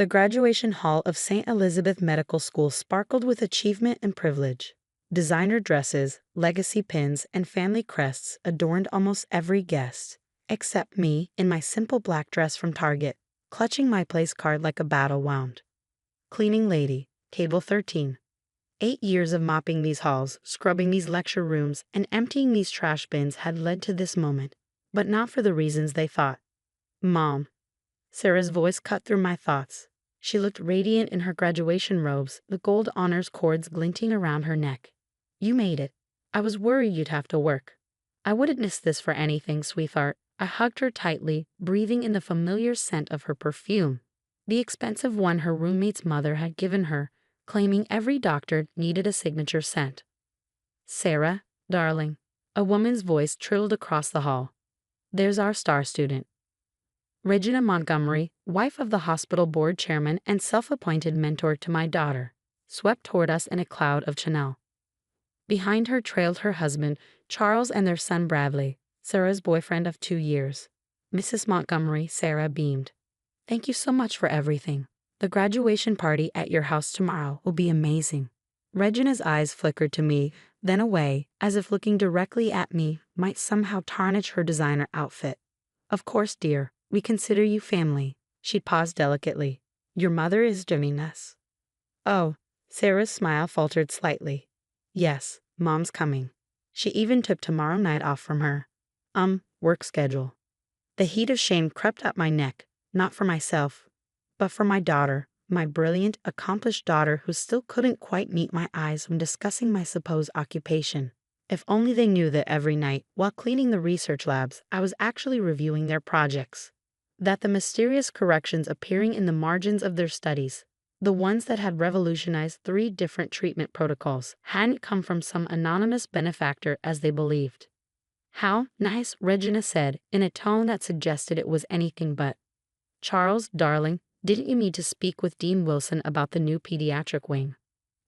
The graduation hall of St. Elizabeth Medical School sparkled with achievement and privilege. Designer dresses, legacy pins, and family crests adorned almost every guest, except me in my simple black dress from Target, clutching my place card like a battle wound. Cleaning lady, table 13. 8 years of mopping these halls, scrubbing these lecture rooms, and emptying these trash bins had led to this moment, but not for the reasons they thought. Mom. Sarah's voice cut through my thoughts. She looked radiant in her graduation robes, the gold honors cords glinting around her neck. You made it. I was worried you'd have to work. I wouldn't miss this for anything, sweetheart. I hugged her tightly, breathing in the familiar scent of her perfume, the expensive one her roommate's mother had given her, claiming every doctor needed a signature scent. Sarah, darling, a woman's voice trilled across the hall. There's our star student. Regina Montgomery, wife of the hospital board chairman and self-appointed mentor to my daughter, swept toward us in a cloud of Chanel. Behind her trailed her husband, Charles, and their son Bradley, Sarah's boyfriend of 2 years. Mrs. Montgomery, Sarah beamed. Thank you so much for everything. The graduation party at your house tomorrow will be amazing. Regina's eyes flickered to me, then away, as if looking directly at me might somehow tarnish her designer outfit. Of course, dear. We consider you family. She paused delicately. Your mother is joining us. Oh, Sarah's smile faltered slightly. Yes, Mom's coming. She even took tomorrow night off from her work schedule. The heat of shame crept up my neck, not for myself, but for my daughter, my brilliant, accomplished daughter who still couldn't quite meet my eyes when discussing my supposed occupation. If only they knew that every night, while cleaning the research labs, I was actually reviewing their projects. That the mysterious corrections appearing in the margins of their studies, the ones that had revolutionized 3 different treatment protocols, hadn't come from some anonymous benefactor as they believed. How nice, Regina said, in a tone that suggested it was anything but. Charles, darling, didn't you need to speak with Dean Wilson about the new pediatric wing?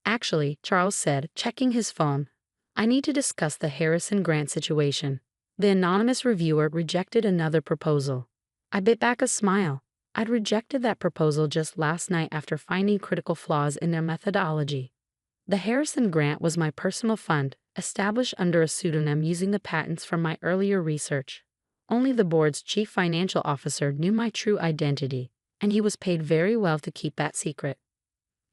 Actually, Charles said, checking his phone, I need to discuss the Harrison Grant situation. The anonymous reviewer rejected another proposal. I bit back a smile. I'd rejected that proposal just last night after finding critical flaws in their methodology. The Harrison Grant was my personal fund, established under a pseudonym using the patents from my earlier research. Only the board's chief financial officer knew my true identity, and he was paid very well to keep that secret.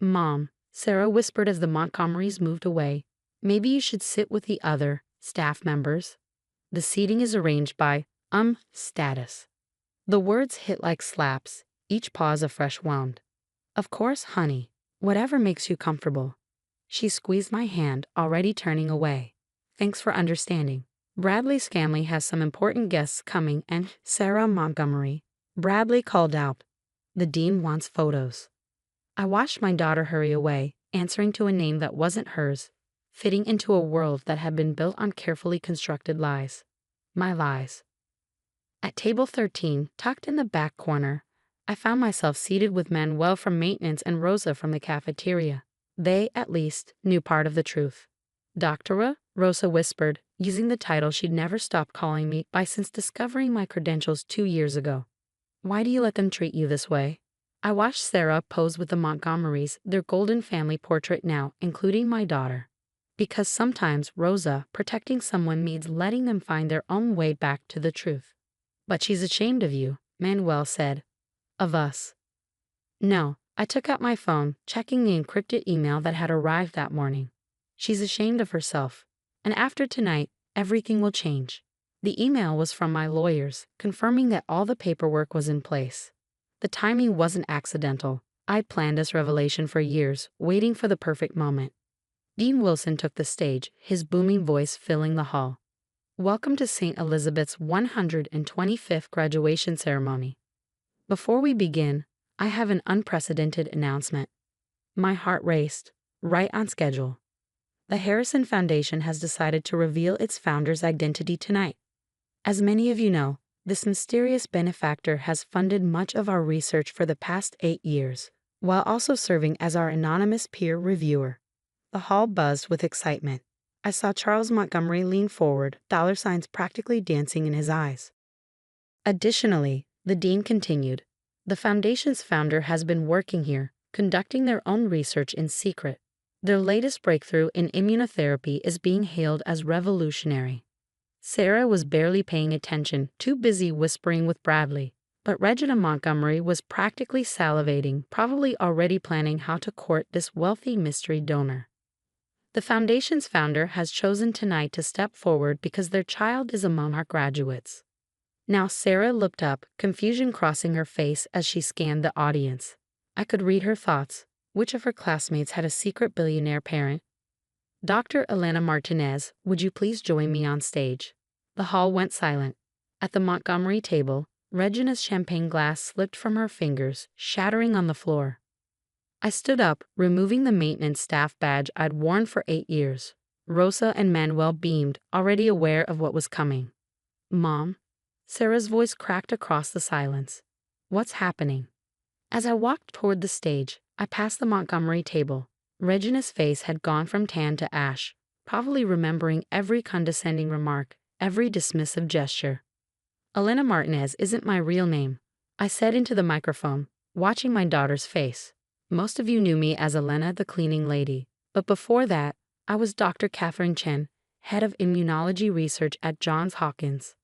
Mom, Sarah whispered as the Montgomerys moved away, maybe you should sit with the other staff members. The seating is arranged by status. The words hit like slaps, each pause a fresh wound. Of course, honey, whatever makes you comfortable. She squeezed my hand, already turning away. Thanks for understanding. Bradley's family has some important guests coming and Sarah Montgomery. Bradley called out. The dean wants photos. I watched my daughter hurry away, answering to a name that wasn't hers, fitting into a world that had been built on carefully constructed lies. My lies. At table 13, tucked in the back corner, I found myself seated with Manuel from maintenance and Rosa from the cafeteria. They, at least, knew part of the truth. Doctora, Rosa whispered, using the title she'd never stopped calling me by since discovering my credentials 2 years ago. Why do you let them treat you this way? I watched Sarah pose with the Montgomerys, their golden family portrait now, including my daughter. Because sometimes, Rosa, protecting someone means letting them find their own way back to the truth. But she's ashamed of you, Manuel said. Of us. No, I took out my phone, checking the encrypted email that had arrived that morning. She's ashamed of herself. And after tonight, everything will change. The email was from my lawyers, confirming that all the paperwork was in place. The timing wasn't accidental. I'd planned this revelation for years, waiting for the perfect moment. Dean Wilson took the stage, his booming voice filling the hall. Welcome to St. Elizabeth's 125th graduation ceremony. Before we begin, I have an unprecedented announcement. My heart raced, right on schedule. The Harrison Foundation has decided to reveal its founder's identity tonight. As many of you know, this mysterious benefactor has funded much of our research for the past 8 years, while also serving as our anonymous peer reviewer. The hall buzzed with excitement. I saw Charles Montgomery lean forward, $ practically dancing in his eyes. Additionally, the dean continued, The foundation's founder has been working here, conducting their own research in secret. Their latest breakthrough in immunotherapy is being hailed as revolutionary. Sarah was barely paying attention, too busy whispering with Bradley. But Regina Montgomery was practically salivating, probably already planning how to court this wealthy mystery donor. The foundation's founder has chosen tonight to step forward because their child is among our graduates. Now Sarah looked up, confusion crossing her face as she scanned the audience. I could read her thoughts. Which of her classmates had a secret billionaire parent? Dr. Elena Martinez, would you please join me on stage? The hall went silent. At the Montgomery table, Regina's champagne glass slipped from her fingers, shattering on the floor. I stood up, removing the maintenance staff badge I'd worn for 8 years. Rosa and Manuel beamed, already aware of what was coming. Mom? Sarah's voice cracked across the silence. What's happening? As I walked toward the stage, I passed the Montgomery table. Regina's face had gone from tan to ash, probably remembering every condescending remark, every dismissive gesture. Elena Martinez isn't my real name, I said into the microphone, watching my daughter's face. Most of you knew me as Elena the cleaning lady, but before that, I was Dr. Catherine Chen, head of immunology research at Johns Hopkins.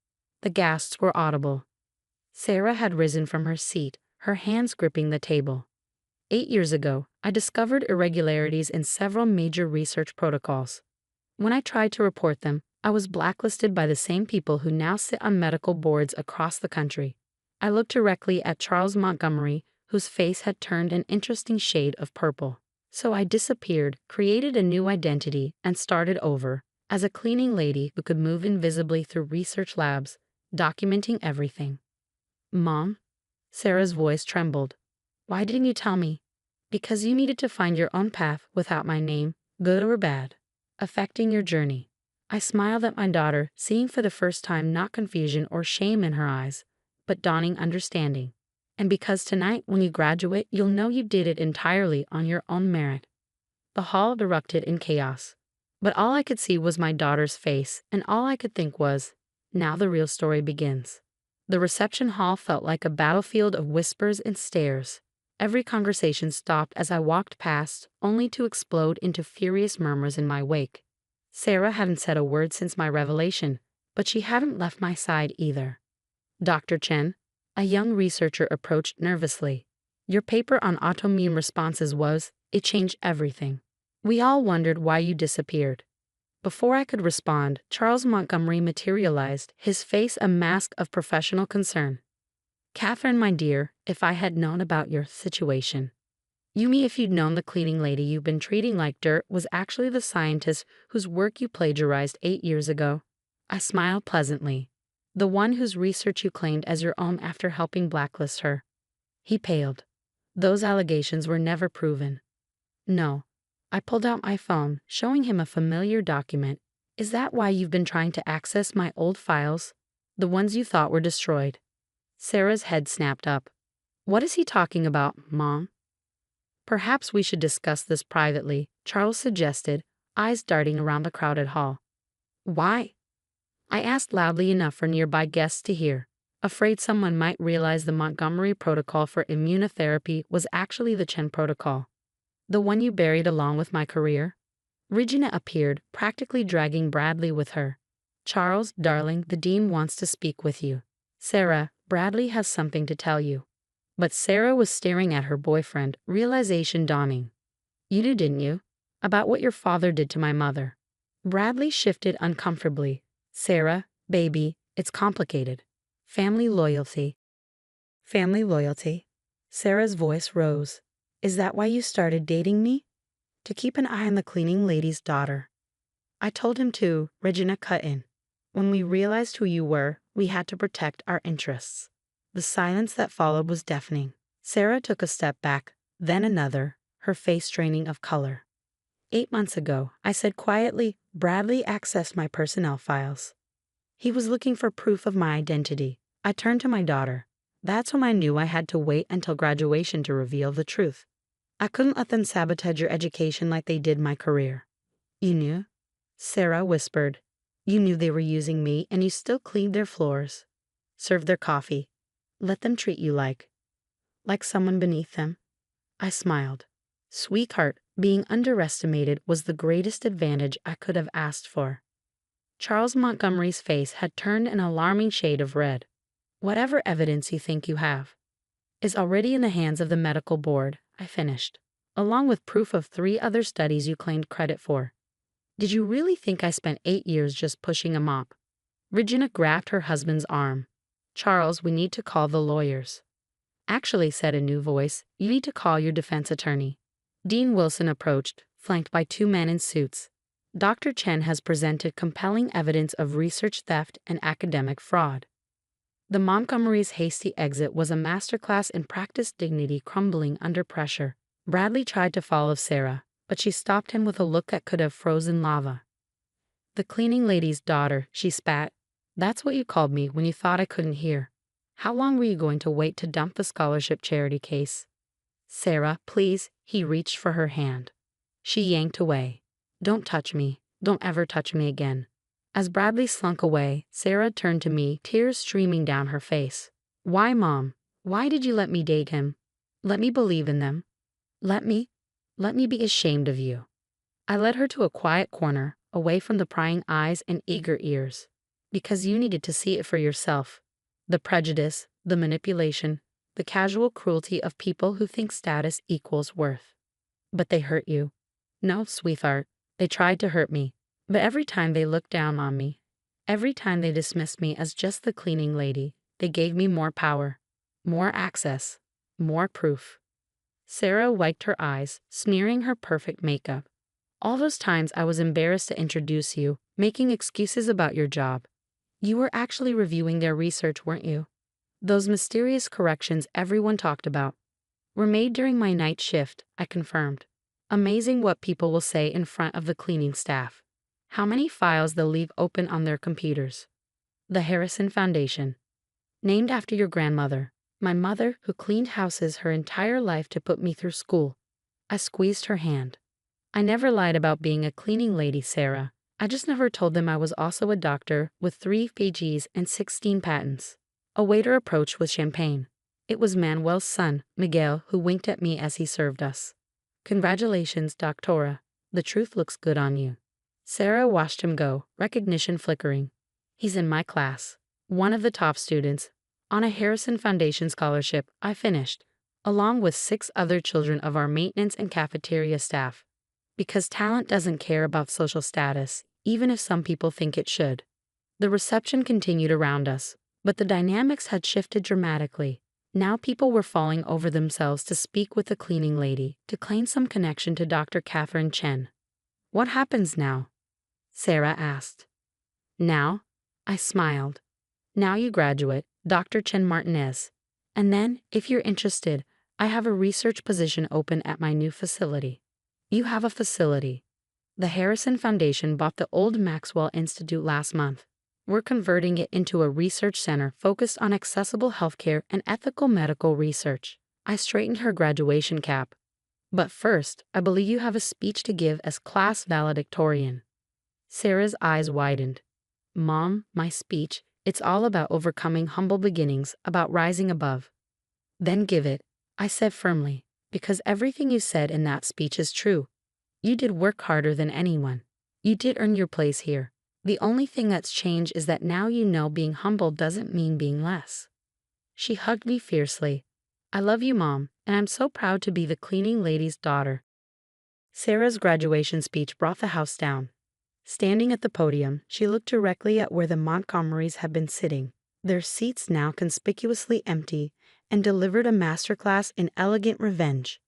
The gasps were audible. Sarah had risen from her seat, her hands gripping the table. 8 years ago, I discovered irregularities in several major research protocols. When I tried to report them, I was blacklisted by the same people who now sit on medical boards across the country. I looked directly at Charles Montgomery, whose face had turned an interesting shade of purple. So I disappeared, created a new identity, and started over, as a cleaning lady who could move invisibly through research labs, documenting everything. Mom? Sarah's voice trembled. Why didn't you tell me? Because you needed to find your own path without my name, good or bad, affecting your journey. I smiled at my daughter, seeing for the first time not confusion or shame in her eyes, but dawning understanding. And because tonight, when you graduate, you'll know you did it entirely on your own merit. The hall erupted in chaos. But all I could see was my daughter's face, and all I could think was, now the real story begins. The reception hall felt like a battlefield of whispers and stares. Every conversation stopped as I walked past, only to explode into furious murmurs in my wake. Sarah hadn't said a word since my revelation, but she hadn't left my side either. Dr. Chen, a young researcher, approached nervously. Your paper on autoimmune responses it changed everything. We all wondered why you disappeared. Before I could respond, Charles Montgomery materialized, his face a mask of professional concern. Catherine, my dear, if I had known about your situation. You mean if you'd known the cleaning lady you've been treating like dirt was actually the scientist whose work you plagiarized 8 years ago? I smiled pleasantly. The one whose research you claimed as your own after helping blacklist her. He paled. Those allegations were never proven. No. I pulled out my phone, showing him a familiar document. Is that why you've been trying to access my old files? The ones you thought were destroyed? Sarah's head snapped up. What is he talking about, Mom? Perhaps we should discuss this privately, Charles suggested, eyes darting around the crowded hall. Why? I asked loudly enough for nearby guests to hear, afraid someone might realize the Montgomery protocol for immunotherapy was actually the Chen protocol. The one you buried along with my career? Regina appeared, practically dragging Bradley with her. Charles, darling, the dean wants to speak with you. Sarah, Bradley has something to tell you. But Sarah was staring at her boyfriend, realization dawning. You knew, didn't you? About what your father did to my mother. Bradley shifted uncomfortably. Sarah, baby, it's complicated. Family loyalty. Family loyalty? Sarah's voice rose. Is that why you started dating me? To keep an eye on the cleaning lady's daughter. I told him to, Regina cut in. When we realized who you were, we had to protect our interests. The silence that followed was deafening. Sarah took a step back, then another, her face draining of color. 8 months ago, I said quietly, Bradley accessed my personnel files. He was looking for proof of my identity. I turned to my daughter. That's when I knew I had to wait until graduation to reveal the truth. I couldn't let them sabotage your education like they did my career. You knew? Sarah whispered. You knew they were using me and you still cleaned their floors. Served their coffee. Let them treat you like. like someone beneath them. I smiled. Sweetheart, being underestimated was the greatest advantage I could have asked for. Charles Montgomery's face had turned an alarming shade of red. Whatever evidence you think you have is already in the hands of the medical board, I finished, along with proof of 3 other studies you claimed credit for. Did you really think I spent 8 years just pushing a mop? Regina grabbed her husband's arm. Charles, we need to call the lawyers. Actually, said a new voice, you need to call your defense attorney. Dean Wilson approached, flanked by 2 men in suits. Dr. Chen has presented compelling evidence of research theft and academic fraud. The Montgomery's hasty exit was a masterclass in practice dignity crumbling under pressure. Bradley tried to follow Sarah, but she stopped him with a look that could have frozen lava. The cleaning lady's daughter, she spat. That's what you called me when you thought I couldn't hear. How long were you going to wait to dump the scholarship charity case? Sarah, please, he reached for her hand. She yanked away. Don't touch me. Don't ever touch me again. As Bradley slunk away, Sarah turned to me, tears streaming down her face. Why, Mom? Why did you let me date him? Let me believe in them. Let me be ashamed of you. I led her to a quiet corner, away from the prying eyes and eager ears. Because you needed to see it for yourself. The prejudice, the manipulation, the casual cruelty of people who think status equals worth. But they hurt you. No, sweetheart, they tried to hurt me. But every time they looked down on me, every time they dismissed me as just the cleaning lady, they gave me more power, more access, more proof. Sarah wiped her eyes, smearing her perfect makeup. All those times I was embarrassed to introduce you, making excuses about your job. You were actually reviewing their research, weren't you? Those mysterious corrections everyone talked about were made during my night shift, I confirmed. Amazing what people will say in front of the cleaning staff. How many files they'll leave open on their computers. The Harrison Foundation. Named after your grandmother, my mother who cleaned houses her entire life to put me through school. I squeezed her hand. I never lied about being a cleaning lady, Sarah. I just never told them I was also a doctor with 3 PGs and 16 patents. A waiter approached with champagne. It was Manuel's son, Miguel, who winked at me as he served us. Congratulations, Doctora. The truth looks good on you. Sarah watched him go, recognition flickering. He's in my class. One of the top students. On a Harrison Foundation scholarship, I finished, along with 6 other children of our maintenance and cafeteria staff. Because talent doesn't care about social status, even if some people think it should. The reception continued around us, but the dynamics had shifted dramatically. Now people were falling over themselves to speak with the cleaning lady, to claim some connection to Dr. Catherine Chen. What happens now? Sarah asked. Now? I smiled. Now you graduate, Dr. Chen Martinez. And then, if you're interested, I have a research position open at my new facility. You have a facility. The Harrison Foundation bought the old Maxwell Institute last month. We're converting it into a research center focused on accessible healthcare and ethical medical research. I straightened her graduation cap. But first, I believe you have a speech to give as class valedictorian. Sarah's eyes widened. Mom, my speech, it's all about overcoming humble beginnings, about rising above. Then give it, I said firmly, because everything you said in that speech is true. You did work harder than anyone. You did earn your place here. The only thing that's changed is that now you know being humble doesn't mean being less. She hugged me fiercely. I love you, Mom, and I'm so proud to be the cleaning lady's daughter. Sarah's graduation speech brought the house down. Standing at the podium, she looked directly at where the Montgomerys had been sitting, their seats now conspicuously empty, and delivered a masterclass in elegant revenge.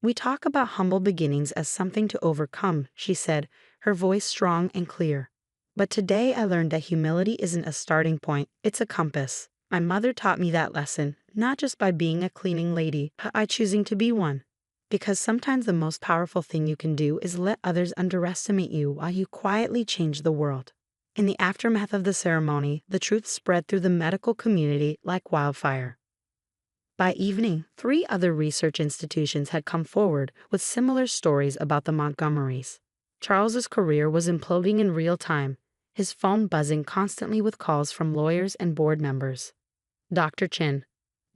We talk about humble beginnings as something to overcome, she said, her voice strong and clear. But today I learned that humility isn't a starting point, it's a compass. My mother taught me that lesson, not just by being a cleaning lady, but by choosing to be one. Because sometimes the most powerful thing you can do is let others underestimate you while you quietly change the world. In the aftermath of the ceremony, the truth spread through the medical community like wildfire. By evening, 3 other research institutions had come forward with similar stories about the Montgomerys. Charles's career was imploding in real time, his phone buzzing constantly with calls from lawyers and board members. Dr. Chen.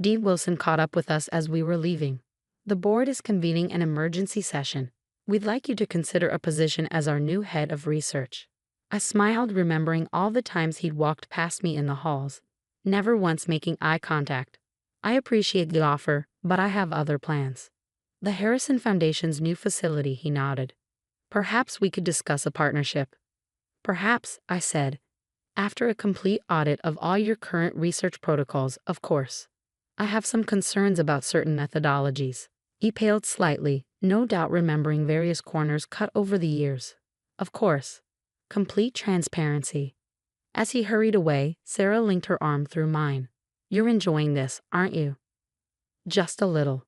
Dean Wilson caught up with us as we were leaving. The board is convening an emergency session. We'd like you to consider a position as our new head of research. I smiled, remembering all the times he'd walked past me in the halls, never once making eye contact. I appreciate the offer, but I have other plans. The Harrison Foundation's new facility, he nodded. Perhaps we could discuss a partnership. Perhaps, I said. After a complete audit of all your current research protocols, of course. I have some concerns about certain methodologies. He paled slightly, no doubt remembering various corners cut over the years. Of course. Complete transparency. As he hurried away, Sarah linked her arm through mine. You're enjoying this, aren't you? Just a little.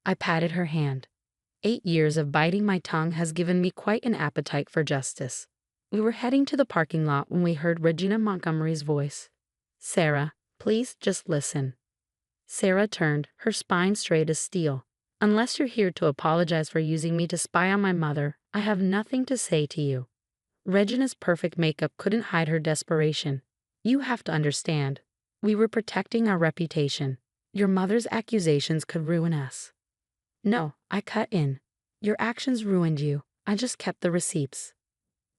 I patted her hand. 8 years of biting my tongue has given me quite an appetite for justice. We were heading to the parking lot when we heard Regina Montgomery's voice. Sarah, please just listen. Sarah turned, her spine straight as steel. Unless you're here to apologize for using me to spy on my mother, I have nothing to say to you. Regina's perfect makeup couldn't hide her desperation. You have to understand. We were protecting our reputation. Your mother's accusations could ruin us. No, I cut in. Your actions ruined you. I just kept the receipts.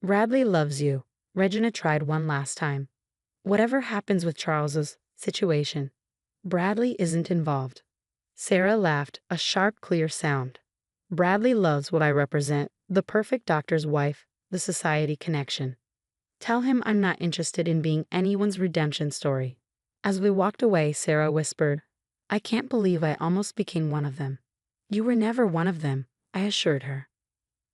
Bradley loves you. Regina tried one last time. Whatever happens with Charles's situation, Bradley isn't involved. Sarah laughed, a sharp, clear sound. Bradley loves what I represent, the perfect doctor's wife, the society connection. Tell him I'm not interested in being anyone's redemption story. As we walked away, Sarah whispered, I can't believe I almost became one of them. You were never one of them, I assured her.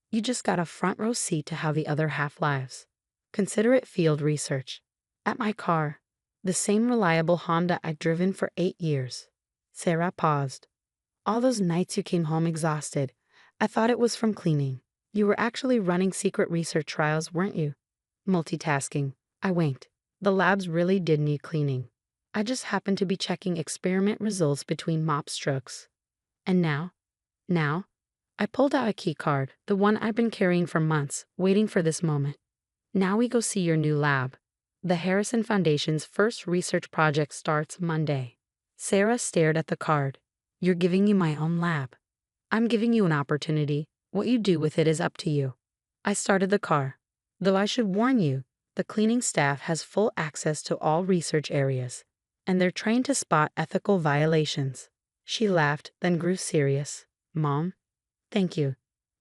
You just got a front row seat to how the other half lives. Consider it field research. At my car, the same reliable Honda I'd driven for 8 years. Sarah paused. All those nights you came home exhausted, I thought it was from cleaning. You were actually running secret research trials, weren't you? Multitasking. I winked. The labs really did need cleaning. I just happened to be checking experiment results between mop strokes. And now, I pulled out a key card, the one I've been carrying for months, waiting for this moment. Now we go see your new lab. The Harrison Foundation's first research project starts Monday. Sarah stared at the card. You're giving me my own lab. I'm giving you an opportunity. What you do with it is up to you. I started the car. Though I should warn you, the cleaning staff has full access to all research areas, and they're trained to spot ethical violations. She laughed, then grew serious. Mom, thank you.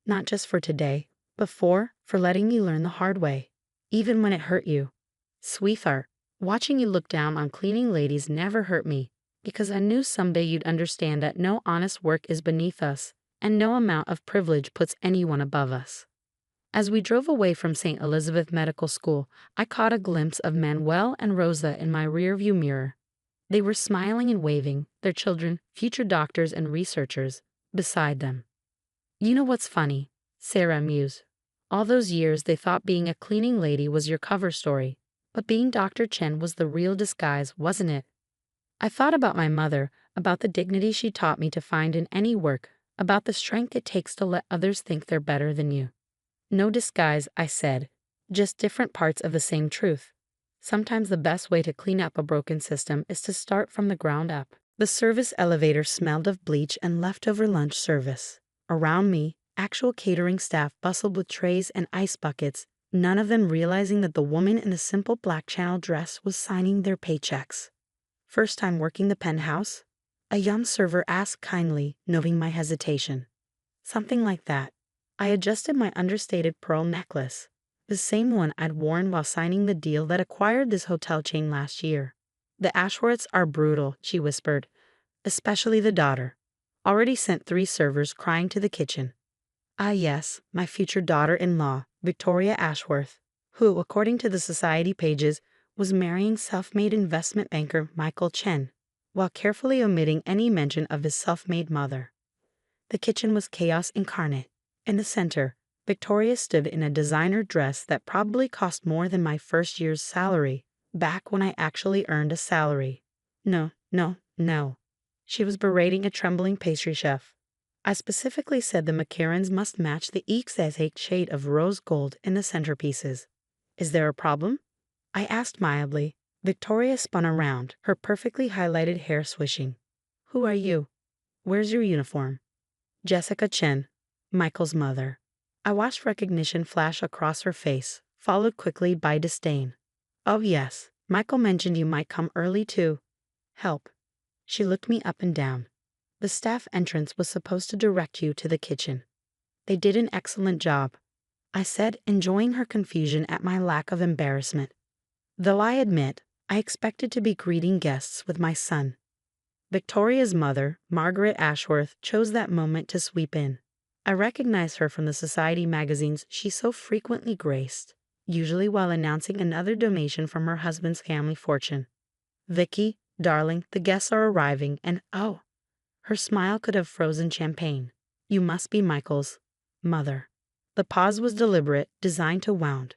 Not just for today, but for letting me learn the hard way, even when it hurt you. Sweetheart, watching you look down on cleaning ladies never hurt me, because I knew someday you'd understand that no honest work is beneath us, and no amount of privilege puts anyone above us. As we drove away from St. Elizabeth Medical School, I caught a glimpse of Manuel and Rosa in my rearview mirror. They were smiling and waving, their children, future doctors and researchers, beside them. You know what's funny? Sarah mused. All those years they thought being a cleaning lady was your cover story, but being Dr. Chen was the real disguise, wasn't it? I thought about my mother, about the dignity she taught me to find in any work, about the strength it takes to let others think they're better than you. No disguise, I said, just different parts of the same truth. Sometimes the best way to clean up a broken system is to start from the ground up. The service elevator smelled of bleach and leftover lunch service. Around me, actual catering staff bustled with trays and ice buckets, none of them realizing that the woman in the simple black channel dress was signing their paychecks. First time working the penthouse? A young server asked kindly, noting my hesitation. Something like that. I adjusted my understated pearl necklace, the same one I'd worn while signing the deal that acquired this hotel chain last year. The Ashworths are brutal, she whispered, especially the daughter. Already sent 3 servers crying to the kitchen. Ah yes, my future daughter-in-law, Victoria Ashworth, who, according to the society pages, was marrying self-made investment banker Michael Chen, while carefully omitting any mention of his self-made mother. The kitchen was chaos incarnate. In the center, Victoria stood in a designer dress that probably cost more than my first year's salary, back when I actually earned a salary. No. She was berating a trembling pastry chef. I specifically said the macarons must match the exact shade of rose gold in the centerpieces. Is there a problem? I asked mildly. Victoria spun around, her perfectly highlighted hair swishing. Who are you? Where's your uniform? Jessica Chen, Michael's mother. I watched recognition flash across her face, followed quickly by disdain. Oh yes, Michael mentioned you might come early to help. She looked me up and down. The staff entrance was supposed to direct you to the kitchen. They did an excellent job, I said, enjoying her confusion at my lack of embarrassment. Though I admit, I expected to be greeting guests with my son. Victoria's mother, Margaret Ashworth, chose that moment to sweep in. I recognized her from the society magazines she so frequently graced, usually while announcing another donation from her husband's family fortune. Vicky, darling, the guests are arriving, and oh, her smile could have frozen champagne. You must be Michael's mother. The pause was deliberate, designed to wound.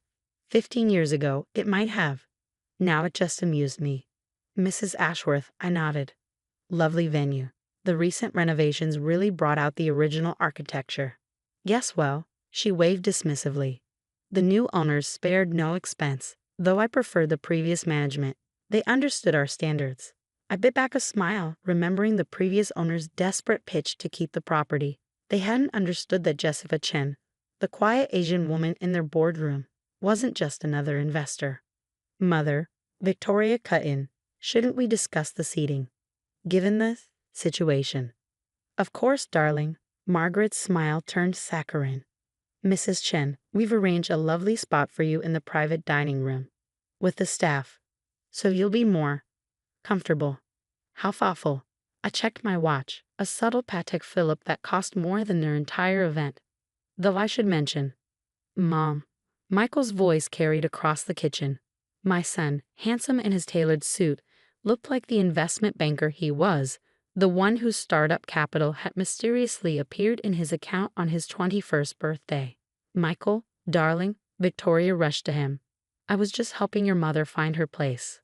15 years ago, it might have. Now it just amused me. Mrs. Ashworth, I nodded. Lovely venue. The recent renovations really brought out the original architecture. Yes, well, she waved dismissively. The new owners spared no expense, though I preferred the previous management. They understood our standards. I bit back a smile, remembering the previous owner's desperate pitch to keep the property. They hadn't understood that Jessica Chen, the quiet Asian woman in their boardroom, wasn't just another investor. Mother, Victoria cut in. Shouldn't we discuss the seating? Given the situation. Of course, darling. Margaret's smile turned saccharine. Mrs. Chen, we've arranged a lovely spot for you in the private dining room. With the staff. So you'll be more comfortable. How thoughtful. I checked my watch, a subtle Patek Philippe that cost more than their entire event. Though I should mention. Mom. Michael's voice carried across the kitchen. My son, handsome in his tailored suit, looked like the investment banker he was, the one whose startup capital had mysteriously appeared in his account on his 21st birthday. Michael, darling, Victoria rushed to him. I was just helping your mother find her place.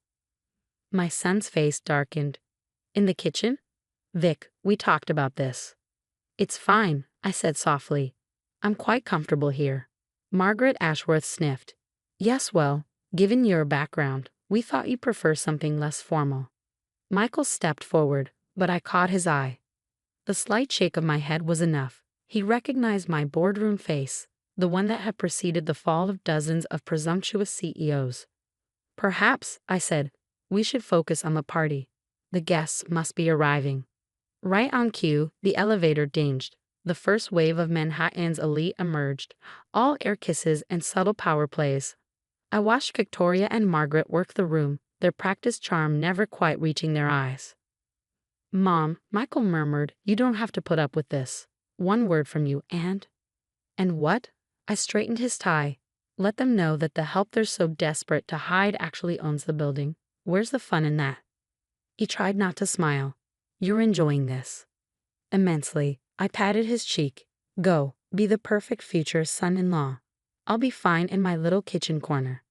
My son's face darkened. In the kitchen? Vic, we talked about this. It's fine, I said softly. I'm quite comfortable here. Margaret Ashworth sniffed. Yes, well, given your background, we thought you'd prefer something less formal. Michael stepped forward, but I caught his eye. The slight shake of my head was enough. He recognized my boardroom face, the one that had preceded the fall of dozens of presumptuous CEOs. Perhaps, I said, we should focus on the party. The guests must be arriving. Right on cue, the elevator dinged. The first wave of Manhattan's elite emerged, all air kisses and subtle power plays. I watched Victoria and Margaret work the room, their practiced charm never quite reaching their eyes. Mom, Michael murmured, you don't have to put up with this. One word from you and what? I straightened his tie. Let them know that the help they're so desperate to hide actually owns the building. Where's the fun in that? He tried not to smile. You're enjoying this. Immensely. I patted his cheek. Go, be the perfect future son-in-law. I'll be fine in my little kitchen corner.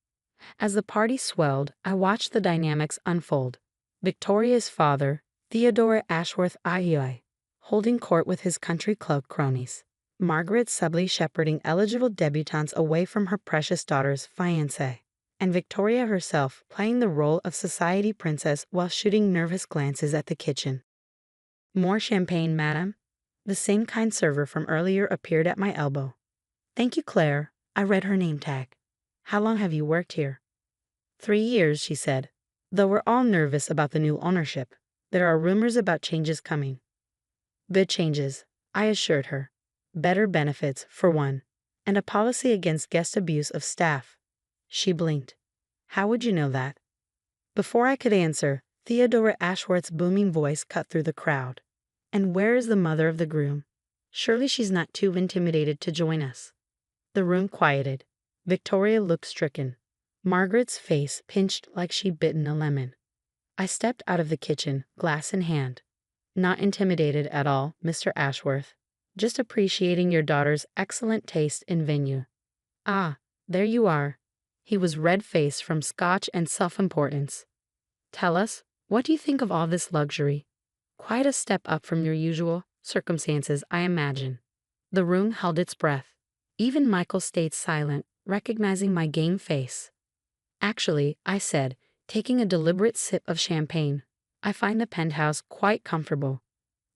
As the party swelled, I watched the dynamics unfold. Victoria's father, Theodore Ashworth IUI, holding court with his country club cronies. Margaret subtly shepherding eligible debutantes away from her precious daughter's fiancé. And Victoria herself playing the role of society princess while shooting nervous glances at the kitchen. More champagne, madam? The same kind server from earlier appeared at my elbow. Thank you, Claire. I read her name tag. How long have you worked here? 3 years, she said. Though we're all nervous about the new ownership, there are rumors about changes coming. Good changes, I assured her. Better benefits, for one, and a policy against guest abuse of staff. She blinked. How would you know that? Before I could answer, Theodore Ashworth's booming voice cut through the crowd. And where is the mother of the groom? Surely she's not too intimidated to join us. The room quieted. Victoria looked stricken. Margaret's face pinched like she'd bitten a lemon. I stepped out of the kitchen, glass in hand. Not intimidated at all, Mr. Ashworth. Just appreciating your daughter's excellent taste in venue. Ah, there you are. He was red-faced from scotch and self-importance. Tell us, what do you think of all this luxury? Quite a step up from your usual circumstances, I imagine. The room held its breath. Even Michael stayed silent, recognizing my game face. Actually, I said, taking a deliberate sip of champagne, I find the penthouse quite comfortable.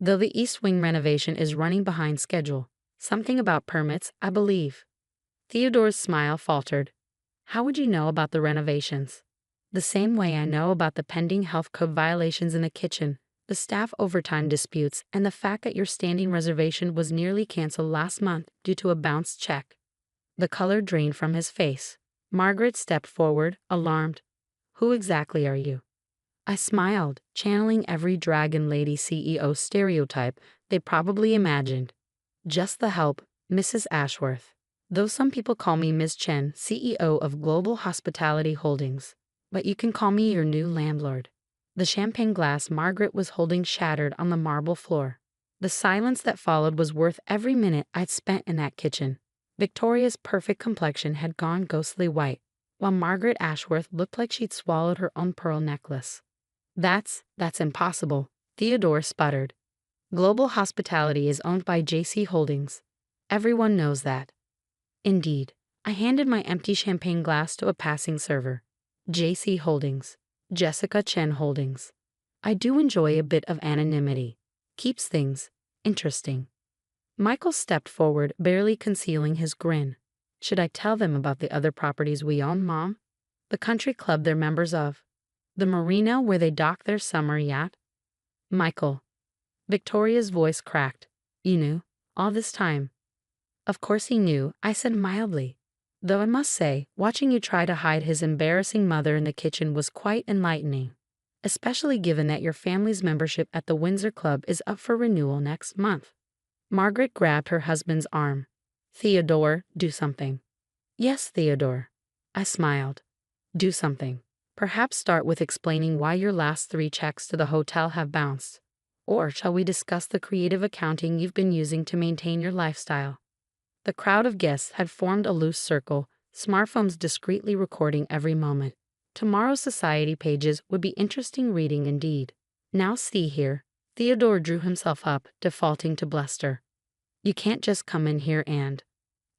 Though the East Wing renovation is running behind schedule. Something about permits, I believe. Theodore's smile faltered. How would you know about the renovations? The same way I know about the pending health code violations in the kitchen, the staff overtime disputes, and the fact that your standing reservation was nearly canceled last month due to a bounced check. The color drained from his face. Margaret stepped forward, alarmed. Who exactly are you? I smiled, channeling every Dragon Lady CEO stereotype they probably imagined. Just the help, Mrs. Ashworth. Though some people call me Ms. Chen, CEO of Global Hospitality Holdings. But you can call me your new landlord. The champagne glass Margaret was holding shattered on the marble floor. The silence that followed was worth every minute I'd spent in that kitchen. Victoria's perfect complexion had gone ghostly white, while Margaret Ashworth looked like she'd swallowed her own pearl necklace. That's impossible, Theodore sputtered. Global Hospitality is owned by JC Holdings. Everyone knows that. Indeed. I handed my empty champagne glass to a passing server. JC Holdings. Jessica Chen Holdings. I do enjoy a bit of anonymity. Keeps things interesting. Michael stepped forward, barely concealing his grin. Should I tell them about the other properties we own, Mom? The country club they're members of. The marina where they dock their summer yacht? Michael. Victoria's voice cracked. You knew? All this time? Of course he knew, I said mildly. Though I must say, watching you try to hide his embarrassing mother in the kitchen was quite enlightening. Especially given that your family's membership at the Windsor Club is up for renewal next month. Margaret grabbed her husband's arm. Theodore, do something. Yes, Theodore. I smiled. Do something. Perhaps start with explaining why your last 3 checks to the hotel have bounced. Or shall we discuss the creative accounting you've been using to maintain your lifestyle? The crowd of guests had formed a loose circle, smartphones discreetly recording every moment. Tomorrow's society pages would be interesting reading indeed. Now see here. Theodore drew himself up, defaulting to bluster. You can't just come in here and...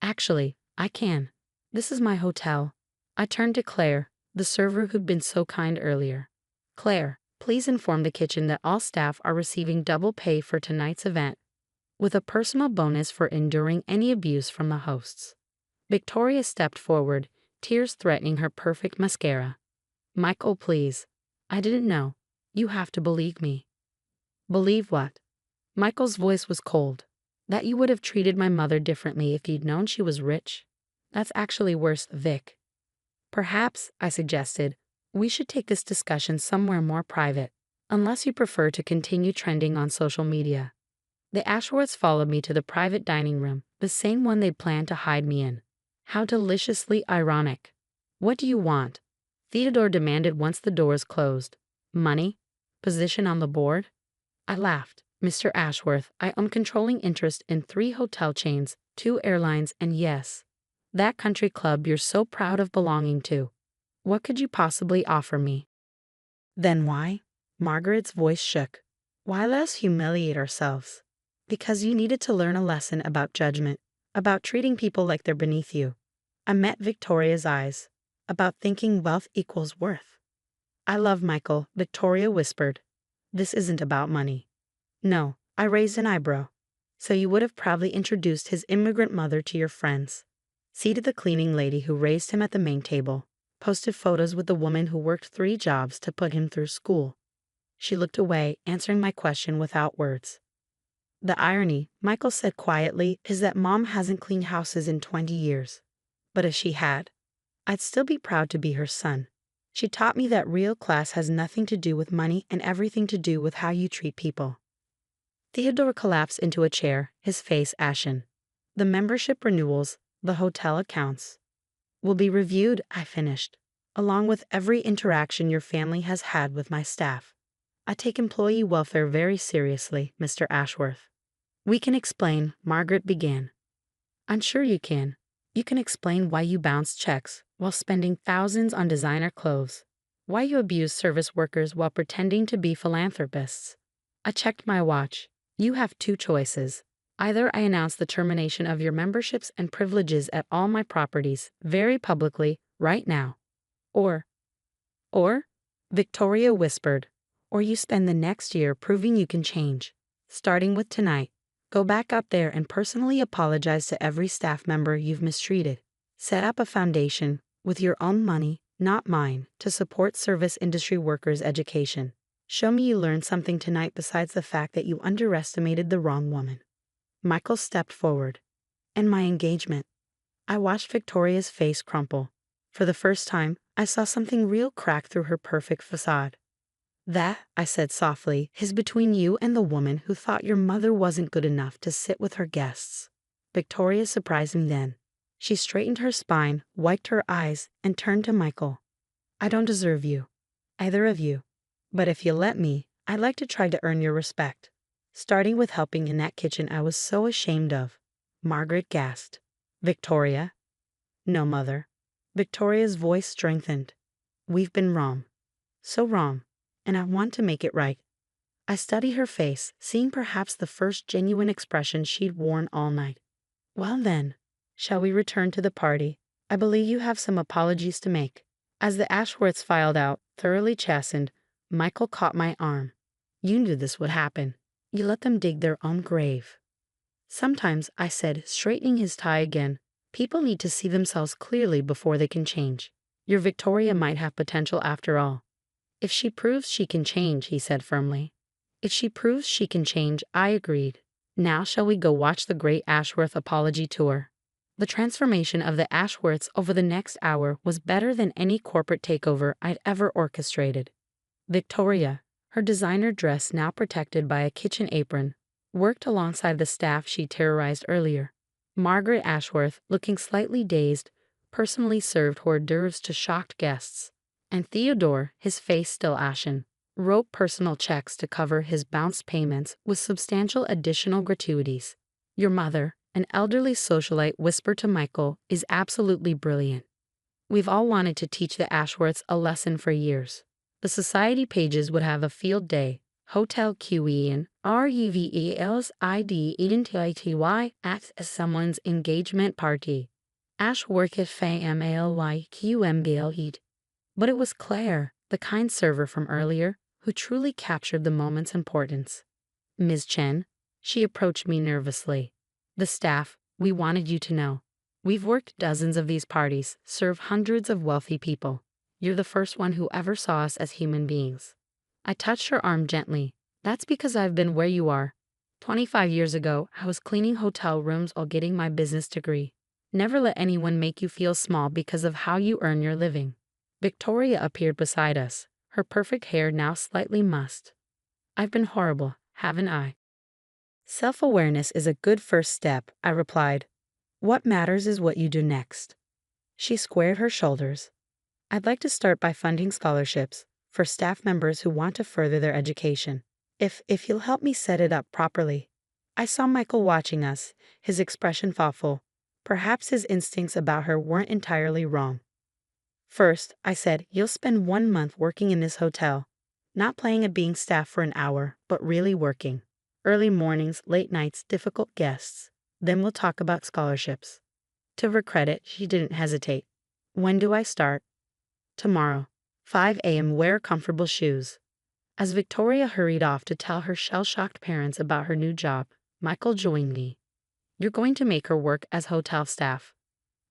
Actually, I can. This is my hotel. I turned to Claire, the server who'd been so kind earlier. Claire, please inform the kitchen that all staff are receiving double pay for tonight's event, with a personal bonus for enduring any abuse from the hosts. Victoria stepped forward, tears threatening her perfect mascara. Michael, please. I didn't know. You have to believe me. Believe what? Michael's voice was cold. That you would have treated my mother differently if you'd known she was rich. That's actually worse, Vic. Perhaps, I suggested, we should take this discussion somewhere more private, unless you prefer to continue trending on social media. The Ashworths followed me to the private dining room, the same one they'd planned to hide me in. How deliciously ironic. What do you want? Theodore demanded once the doors closed. Money? Position on the board? I laughed. Mr. Ashworth, I own controlling interest in 3 hotel chains, 2 airlines, and yes, that country club you're so proud of belonging to. What could you possibly offer me? Then why? Margaret's voice shook. Why let us humiliate ourselves? Because you needed to learn a lesson about judgment, about treating people like they're beneath you. I met Victoria's eyes. About thinking wealth equals worth. I love Michael, Victoria whispered. This isn't about money. No, I raised an eyebrow. So you would have proudly introduced his immigrant mother to your friends. Seated the cleaning lady who raised him at the main table, posted photos with the woman who worked 3 jobs to put him through school. She looked away, answering my question without words. The irony, Michael said quietly, is that Mom hasn't cleaned houses in 20 years. But if she had, I'd still be proud to be her son. She taught me that real class has nothing to do with money and everything to do with how you treat people. Theodore collapsed into a chair, his face ashen. The membership renewals, the hotel accounts, will be reviewed, I finished, along with every interaction your family has had with my staff. I take employee welfare very seriously, Mr. Ashworth. We can explain, Margaret began. I'm sure you can. You can explain why you bounce checks while spending thousands on designer clothes, why you abuse service workers while pretending to be philanthropists. I checked my watch. You have 2 choices. Either I announce the termination of your memberships and privileges at all my properties very publicly right now, or, Victoria whispered, or you spend the next year proving you can change. Starting with tonight, go back out there and personally apologize to every staff member you've mistreated. Set up a foundation, with your own money, not mine, to support service industry workers' education. Show me you learned something tonight besides the fact that you underestimated the wrong woman. Michael stepped forward. And my engagement. I watched Victoria's face crumple. For the first time, I saw something real crack through her perfect facade. That, I said softly, is between you and the woman who thought your mother wasn't good enough to sit with her guests. Victoria surprised me then. She straightened her spine, wiped her eyes, and turned to Michael. I don't deserve you. Either of you. But if you let me, I'd like to try to earn your respect. Starting with helping in that kitchen I was so ashamed of. Margaret gasped. Victoria? No, Mother. Victoria's voice strengthened. We've been wrong. So wrong. And I want to make it right. I studied her face, seeing perhaps the first genuine expression she'd worn all night. Well then, shall we return to the party? I believe you have some apologies to make. As the Ashworths filed out, thoroughly chastened, Michael caught my arm. You knew this would happen. You let them dig their own grave. Sometimes, I said, straightening his tie again, people need to see themselves clearly before they can change. Your Victoria might have potential after all. If she proves she can change, he said firmly. If she proves she can change, I agreed. Now shall we go watch the great Ashworth apology tour? The transformation of the Ashworths over the next hour was better than any corporate takeover I'd ever orchestrated. Victoria, her designer dress now protected by a kitchen apron, worked alongside the staff she terrorized earlier. Margaret Ashworth, looking slightly dazed, personally served hors d'oeuvres to shocked guests. And Theodore, his face still ashen, wrote personal checks to cover his bounced payments with substantial additional gratuities. Your mother, an elderly socialite, whispered to Michael, is absolutely brilliant. We've all wanted to teach the Ashworths a lesson for years. The society pages would have a field day. Hotel QEN, RUVELSID IDENTITY acts as someone's engagement party. Ashworth FAMALYQMBLED. But it was Claire, the kind server from earlier, who truly captured the moment's importance. Ms. Chen, she approached me nervously. The staff, we wanted you to know. We've worked dozens of these parties, served hundreds of wealthy people. You're the first one who ever saw us as human beings. I touched her arm gently. That's because I've been where you are. 25 years ago, I was cleaning hotel rooms while getting my business degree. Never let anyone make you feel small because of how you earn your living. Victoria appeared beside us, her perfect hair now slightly mussed. I've been horrible, haven't I? Self-awareness is a good first step, I replied. What matters is what you do next. She squared her shoulders. I'd like to start by funding scholarships for staff members who want to further their education. If you'll help me set it up properly. I saw Michael watching us, his expression thoughtful. Perhaps his instincts about her weren't entirely wrong. First, I said, you'll spend 1 month working in this hotel. Not playing at being staff for an hour, but really working. Early mornings, late nights, difficult guests. Then we'll talk about scholarships. To her credit, she didn't hesitate. When do I start? Tomorrow. 5 a.m. Wear comfortable shoes. As Victoria hurried off to tell her shell-shocked parents about her new job, Michael joined me. You're going to make her work as hotel staff.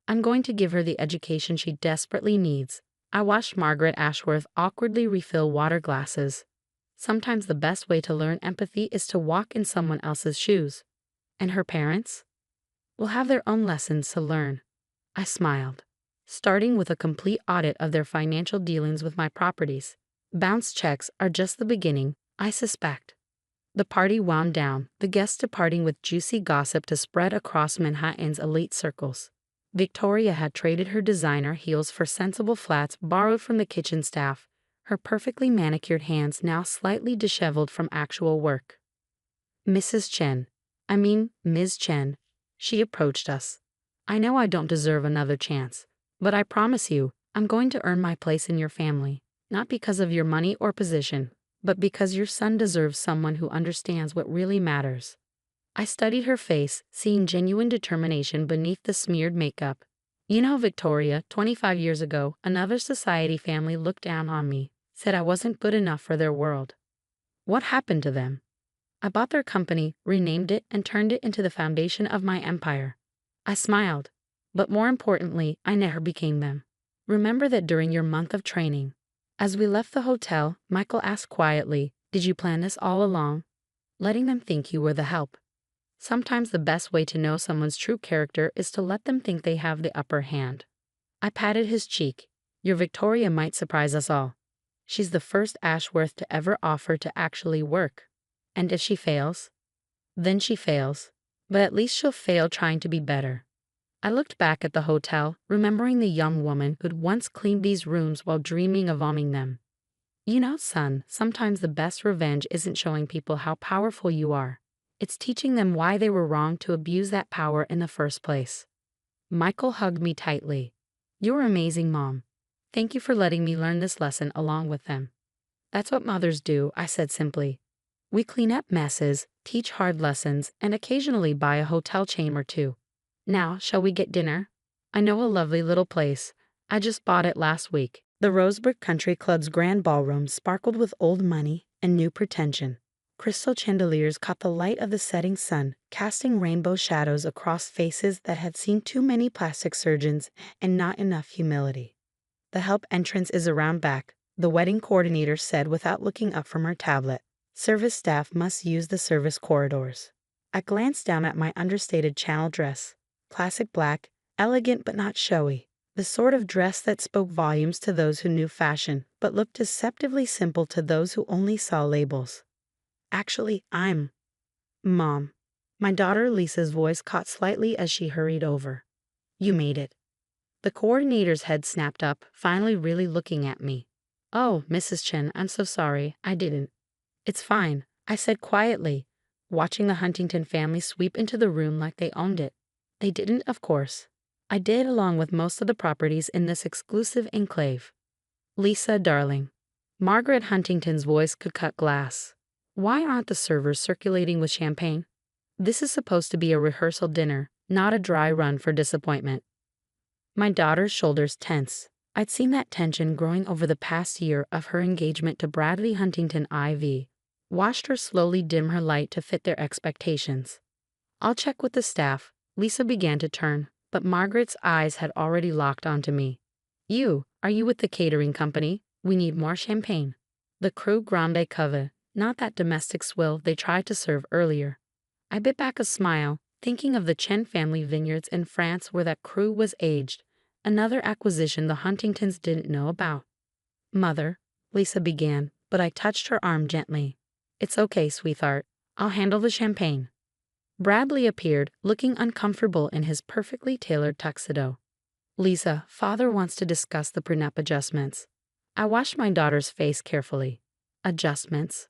I'm going to give her the education she desperately needs. I watched Margaret Ashworth awkwardly refill water glasses. Sometimes the best way to learn empathy is to walk in someone else's shoes. And her parents? Will have their own lessons to learn. I smiled, starting with a complete audit of their financial dealings with my properties. Bounce checks are just the beginning, I suspect. The party wound down, the guests departing with juicy gossip to spread across Manhattan's elite circles. Victoria had traded her designer heels for sensible flats borrowed from the kitchen staff, her perfectly manicured hands now slightly disheveled from actual work. Ms. Chen, she approached us. I know I don't deserve another chance, but I promise you, I'm going to earn my place in your family. Not because of your money or position, but because your son deserves someone who understands what really matters. I studied her face, seeing genuine determination beneath the smeared makeup. You know, Victoria, 25 years ago, another society family looked down on me, said I wasn't good enough for their world. What happened to them? I bought their company, renamed it, and turned it into the foundation of my empire. I smiled. But more importantly, I never became them. Remember that during your month of training. As we left the hotel, Michael asked quietly, "Did you plan this all along?" Letting them think you were the help. Sometimes the best way to know someone's true character is to let them think they have the upper hand. I patted his cheek. Your Victoria might surprise us all. She's the first Ashworth to ever offer to actually work. And if she fails? Then she fails. But at least she'll fail trying to be better. I looked back at the hotel, remembering the young woman who'd once cleaned these rooms while dreaming of owning them. You know, son, sometimes the best revenge isn't showing people how powerful you are. It's teaching them why they were wrong to abuse that power in the first place. Michael hugged me tightly. You're amazing, Mom. Thank you for letting me learn this lesson along with them. That's what mothers do, I said simply. We clean up messes, teach hard lessons, and occasionally buy a hotel chain or two. Now, shall we get dinner? I know a lovely little place. I just bought it last week. The Rosebrook Country Club's grand ballroom sparkled with old money and new pretension. Crystal chandeliers caught the light of the setting sun, casting rainbow shadows across faces that had seen too many plastic surgeons and not enough humility. The help entrance is around back, the wedding coordinator said without looking up from her tablet. Service staff must use the service corridors. I glanced down at my understated channel dress. Classic black, elegant but not showy. The sort of dress that spoke volumes to those who knew fashion, but looked deceptively simple to those who only saw labels. Actually, I'm Mom. My daughter Lisa's voice caught slightly as she hurried over. You made it. The coordinator's head snapped up, finally really looking at me. Oh, Mrs. Chen, I'm so sorry, I didn't. It's fine, I said quietly, watching the Huntington family sweep into the room like they owned it. They didn't, of course. I did, along with most of the properties in this exclusive enclave. Lisa, darling. Margaret Huntington's voice could cut glass. Why aren't the servers circulating with champagne? This is supposed to be a rehearsal dinner, not a dry run for disappointment. My daughter's shoulders tensed. I'd seen that tension growing over the past year of her engagement to Bradley Huntington IV. Watched her slowly dim her light to fit their expectations. I'll check with the staff. Lisa began to turn, but Margaret's eyes had already locked onto me. Are you with the catering company? We need more champagne. The Cru Grande Cave, not that domestic swill they tried to serve earlier. I bit back a smile, thinking of the Chen family vineyards in France where that Cru was aged, another acquisition the Huntingtons didn't know about. Mother, Lisa began, but I touched her arm gently. It's okay, sweetheart. I'll handle the champagne. Bradley appeared, looking uncomfortable in his perfectly tailored tuxedo. Lisa, Father wants to discuss the prenup adjustments. I washed my daughter's face carefully. Adjustments?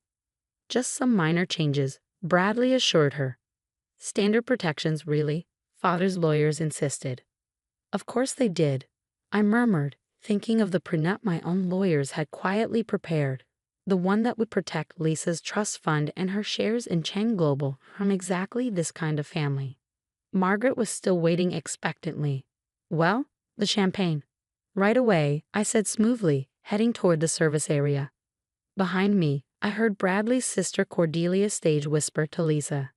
Just some minor changes, Bradley assured her. Standard protections, really? Father's lawyers insisted. Of course they did. I murmured, thinking of the prenup my own lawyers had quietly prepared. The one that would protect Lisa's trust fund and her shares in Cheng Global from exactly this kind of family. Margaret was still waiting expectantly. Well, the champagne. Right away, I said smoothly, heading toward the service area. Behind me, I heard Bradley's sister Cordelia stage whisper to Lisa.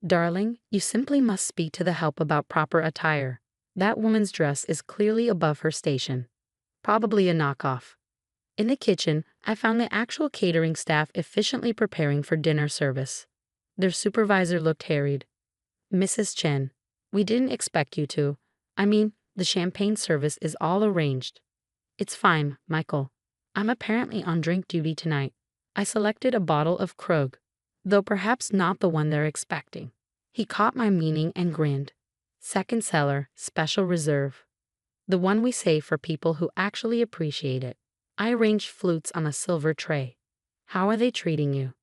Darling, you simply must speak to the help about proper attire. That woman's dress is clearly above her station. Probably a knockoff. In the kitchen, I found the actual catering staff efficiently preparing for dinner service. Their supervisor looked harried. Mrs. Chen, we didn't expect you to. The champagne service is all arranged. It's fine, Michael. I'm apparently on drink duty tonight. I selected a bottle of Krug, though perhaps not the one they're expecting. He caught my meaning and grinned. Second cellar, special reserve. The one we save for people who actually appreciate it. I arranged flutes on a silver tray. How are they treating you?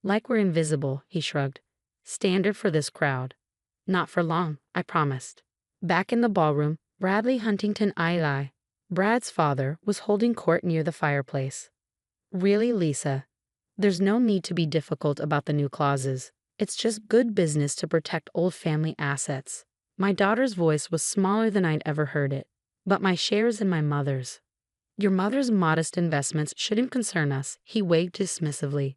Like we're invisible, he shrugged. Standard for this crowd. Not for long, I promised. Back in the ballroom, Bradley Huntington II, Brad's father, was holding court near the fireplace. Really, Lisa? There's no need to be difficult about the new clauses. It's just good business to protect old family assets. My daughter's voice was smaller than I'd ever heard it. But my shares in my mother's. Your mother's modest investments shouldn't concern us, he waved dismissively.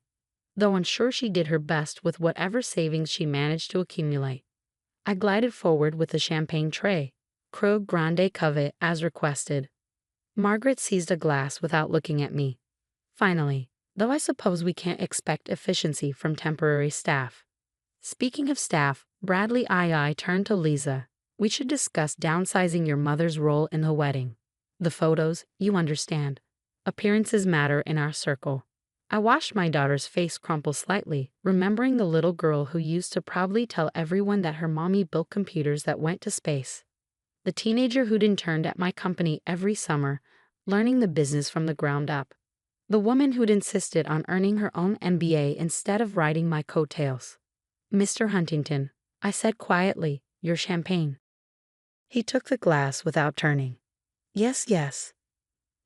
though I'm sure she did her best with whatever savings she managed to accumulate. I glided forward with the champagne tray. Krug Grande Cuvée as requested. Margaret seized a glass without looking at me. Finally, though I suppose we can't expect efficiency from temporary staff. Speaking of staff, Bradley II turned to Lisa. We should discuss downsizing your mother's role in the wedding. The photos, you understand. Appearances matter in our circle. I watched my daughter's face crumple slightly, remembering the little girl who used to proudly tell everyone that her mommy built computers that went to space. The teenager who'd interned at my company every summer, learning the business from the ground up. The woman who'd insisted on earning her own MBA instead of riding my coattails. Mr. Huntington, I said quietly, your champagne. He took the glass without turning. Yes, yes.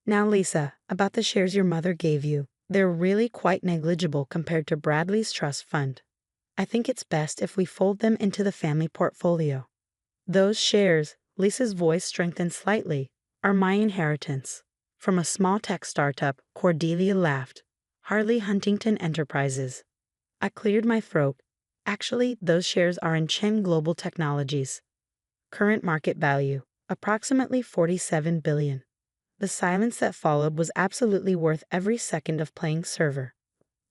Now, Lisa, about the shares your mother gave you. They're really quite negligible compared to Bradley's trust fund. I think it's best if we fold them into the family portfolio. Those shares, Lisa's voice strengthened slightly, are my inheritance. From a small tech startup, Cordelia laughed. Harley Huntington Enterprises. I cleared my throat. Actually, those shares are in Chen Global Technologies. Current market value, approximately $47 billion. The silence that followed was absolutely worth every second of playing server.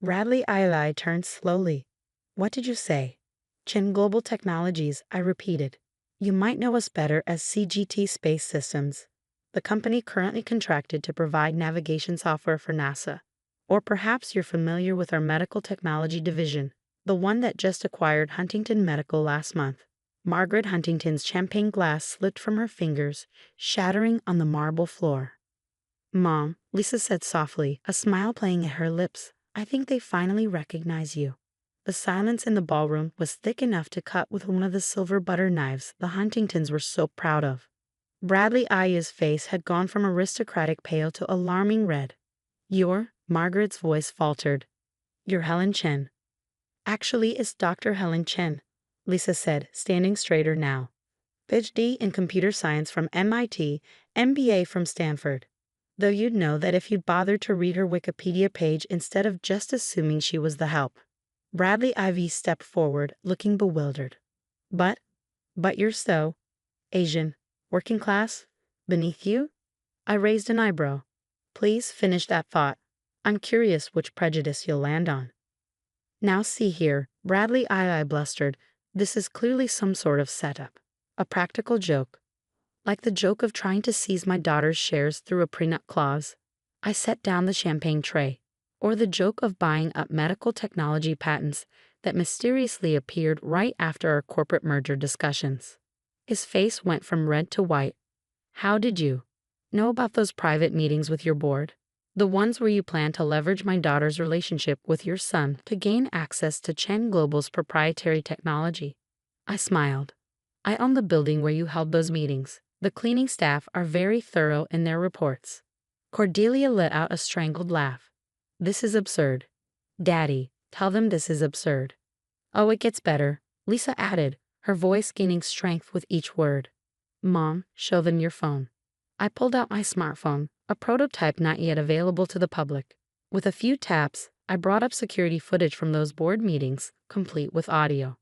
Bradley II turned slowly. What did you say? Chen Global Technologies, I repeated. You might know us better as CGT Space Systems, the company currently contracted to provide navigation software for NASA. Or perhaps you're familiar with our medical technology division, the one that just acquired Huntington Medical last month. Margaret Huntington's champagne glass slipped from her fingers, shattering on the marble floor. Mom, Lisa said softly, a smile playing at her lips, I think they finally recognize you. The silence in the ballroom was thick enough to cut with one of the silver butter knives the Huntingtons were so proud of. Bradley I's face had gone from aristocratic pale to alarming red. Margaret's voice faltered. You're Helen Chen. Actually, it's Dr. Helen Chen, Lisa said, standing straighter now. PhD in computer science from MIT, MBA from Stanford. Though you'd know that if you'd bothered to read her Wikipedia page instead of just assuming she was the help. Bradley IV stepped forward, looking bewildered. But you're so Asian, working class, beneath you? I raised an eyebrow. Please finish that thought. I'm curious which prejudice you'll land on. Now see here, Bradley II blustered. This is clearly some sort of setup. A practical joke. Like the joke of trying to seize my daughter's shares through a prenup clause. I set down the champagne tray. Or the joke of buying up medical technology patents that mysteriously appeared right after our corporate merger discussions. His face went from red to white. How did you know about those private meetings with your board? The ones where you plan to leverage my daughter's relationship with your son to gain access to Chen Global's proprietary technology. I smiled. I own the building where you held those meetings. The cleaning staff are very thorough in their reports. Cordelia let out a strangled laugh. This is absurd. Daddy, tell them this is absurd. Oh, it gets better, Lisa added, her voice gaining strength with each word. Mom, show them your phone. I pulled out my smartphone, a prototype not yet available to the public. With a few taps, I brought up security footage from those board meetings, complete with audio.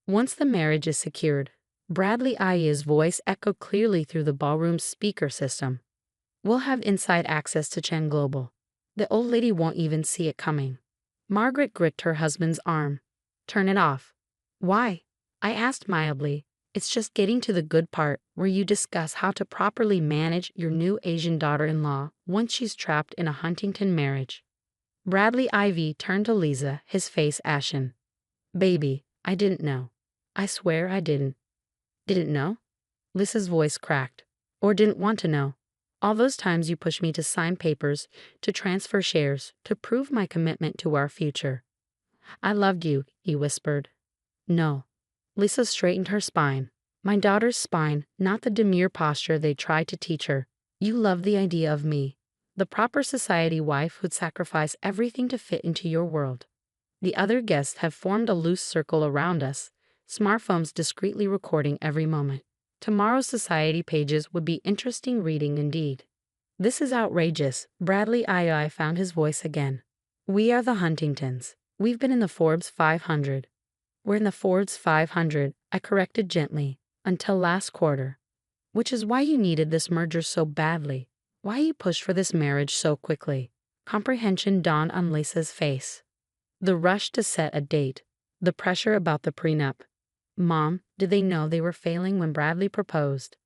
Once the marriage is secured, Bradley IE's voice echoed clearly through the ballroom's speaker system. We'll have inside access to Chen Global. The old lady won't even see it coming. Margaret gripped her husband's arm. Turn it off. Why? I asked mildly. It's just getting to the good part, where you discuss how to properly manage your new Asian daughter-in-law once she's trapped in a Huntington marriage. Bradley IV turned to Lisa, his face ashen. Baby, I didn't know. I swear I didn't. Didn't know? Lisa's voice cracked. Or didn't want to know. All those times you pushed me to sign papers, to transfer shares, to prove my commitment to our future. I loved you, he whispered. No. Lisa straightened her spine. My daughter's spine, not the demure posture they tried to teach her. You love the idea of me, the proper society wife who'd sacrifice everything to fit into your world. The other guests have formed a loose circle around us, smartphones discreetly recording every moment. Tomorrow's society pages would be interesting reading indeed. This is outrageous. Bradley II found his voice again. We are the Huntingtons. We've been in the Forbes 500. We're in the Forbes 500, I corrected gently, until last quarter. Which is why you needed this merger so badly. Why you pushed for this marriage so quickly. Comprehension dawned on Lisa's face. The rush to set a date. The pressure about the prenup. Mom, did they know they were failing when Bradley proposed?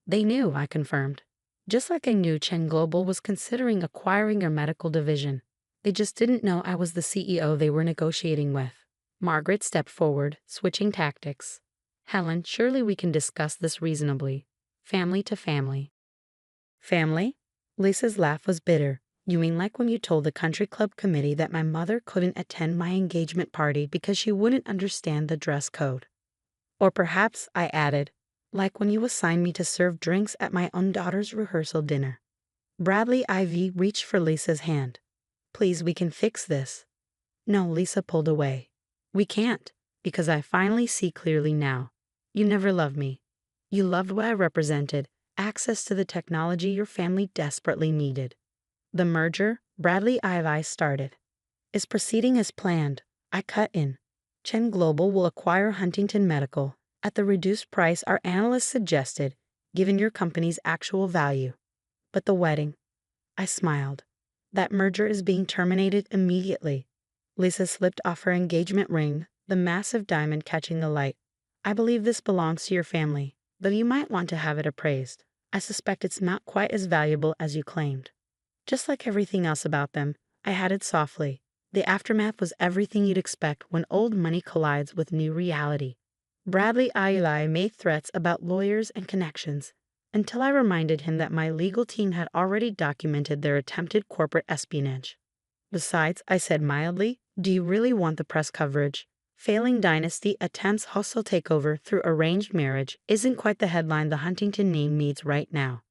They knew, I confirmed. Just like I knew Chen Global was considering acquiring your medical division. They just didn't know I was the CEO they were negotiating with. Margaret stepped forward, switching tactics. Helen, surely we can discuss this reasonably. Family to family. Family? Lisa's laugh was bitter. You mean like when you told the country club committee that my mother couldn't attend my engagement party because she wouldn't understand the dress code? Or perhaps, I added, like when you assigned me to serve drinks at my own daughter's rehearsal dinner. Bradley Ivy reached for Lisa's hand. Please, we can fix this. No, Lisa pulled away. We can't, because I finally see clearly now. You never loved me. You loved what I represented, access to the technology your family desperately needed. The merger, Bradley Ivy started, is proceeding as planned. I cut in. Chen Global will acquire Huntington Medical at the reduced price our analysts suggested, given your company's actual value. But the wedding, I smiled. That merger is being terminated immediately. Lisa slipped off her engagement ring, the massive diamond catching the light. I believe this belongs to your family, though you might want to have it appraised. I suspect it's not quite as valuable as you claimed. Just like everything else about them, I added softly. The aftermath was everything you'd expect when old money collides with new reality. Bradley Ivy made threats about lawyers and connections, until I reminded him that my legal team had already documented their attempted corporate espionage. Besides, I said mildly, do you really want the press coverage? Failing dynasty attempts hostile takeover through arranged marriage isn't quite the headline the Huntington name needs right now.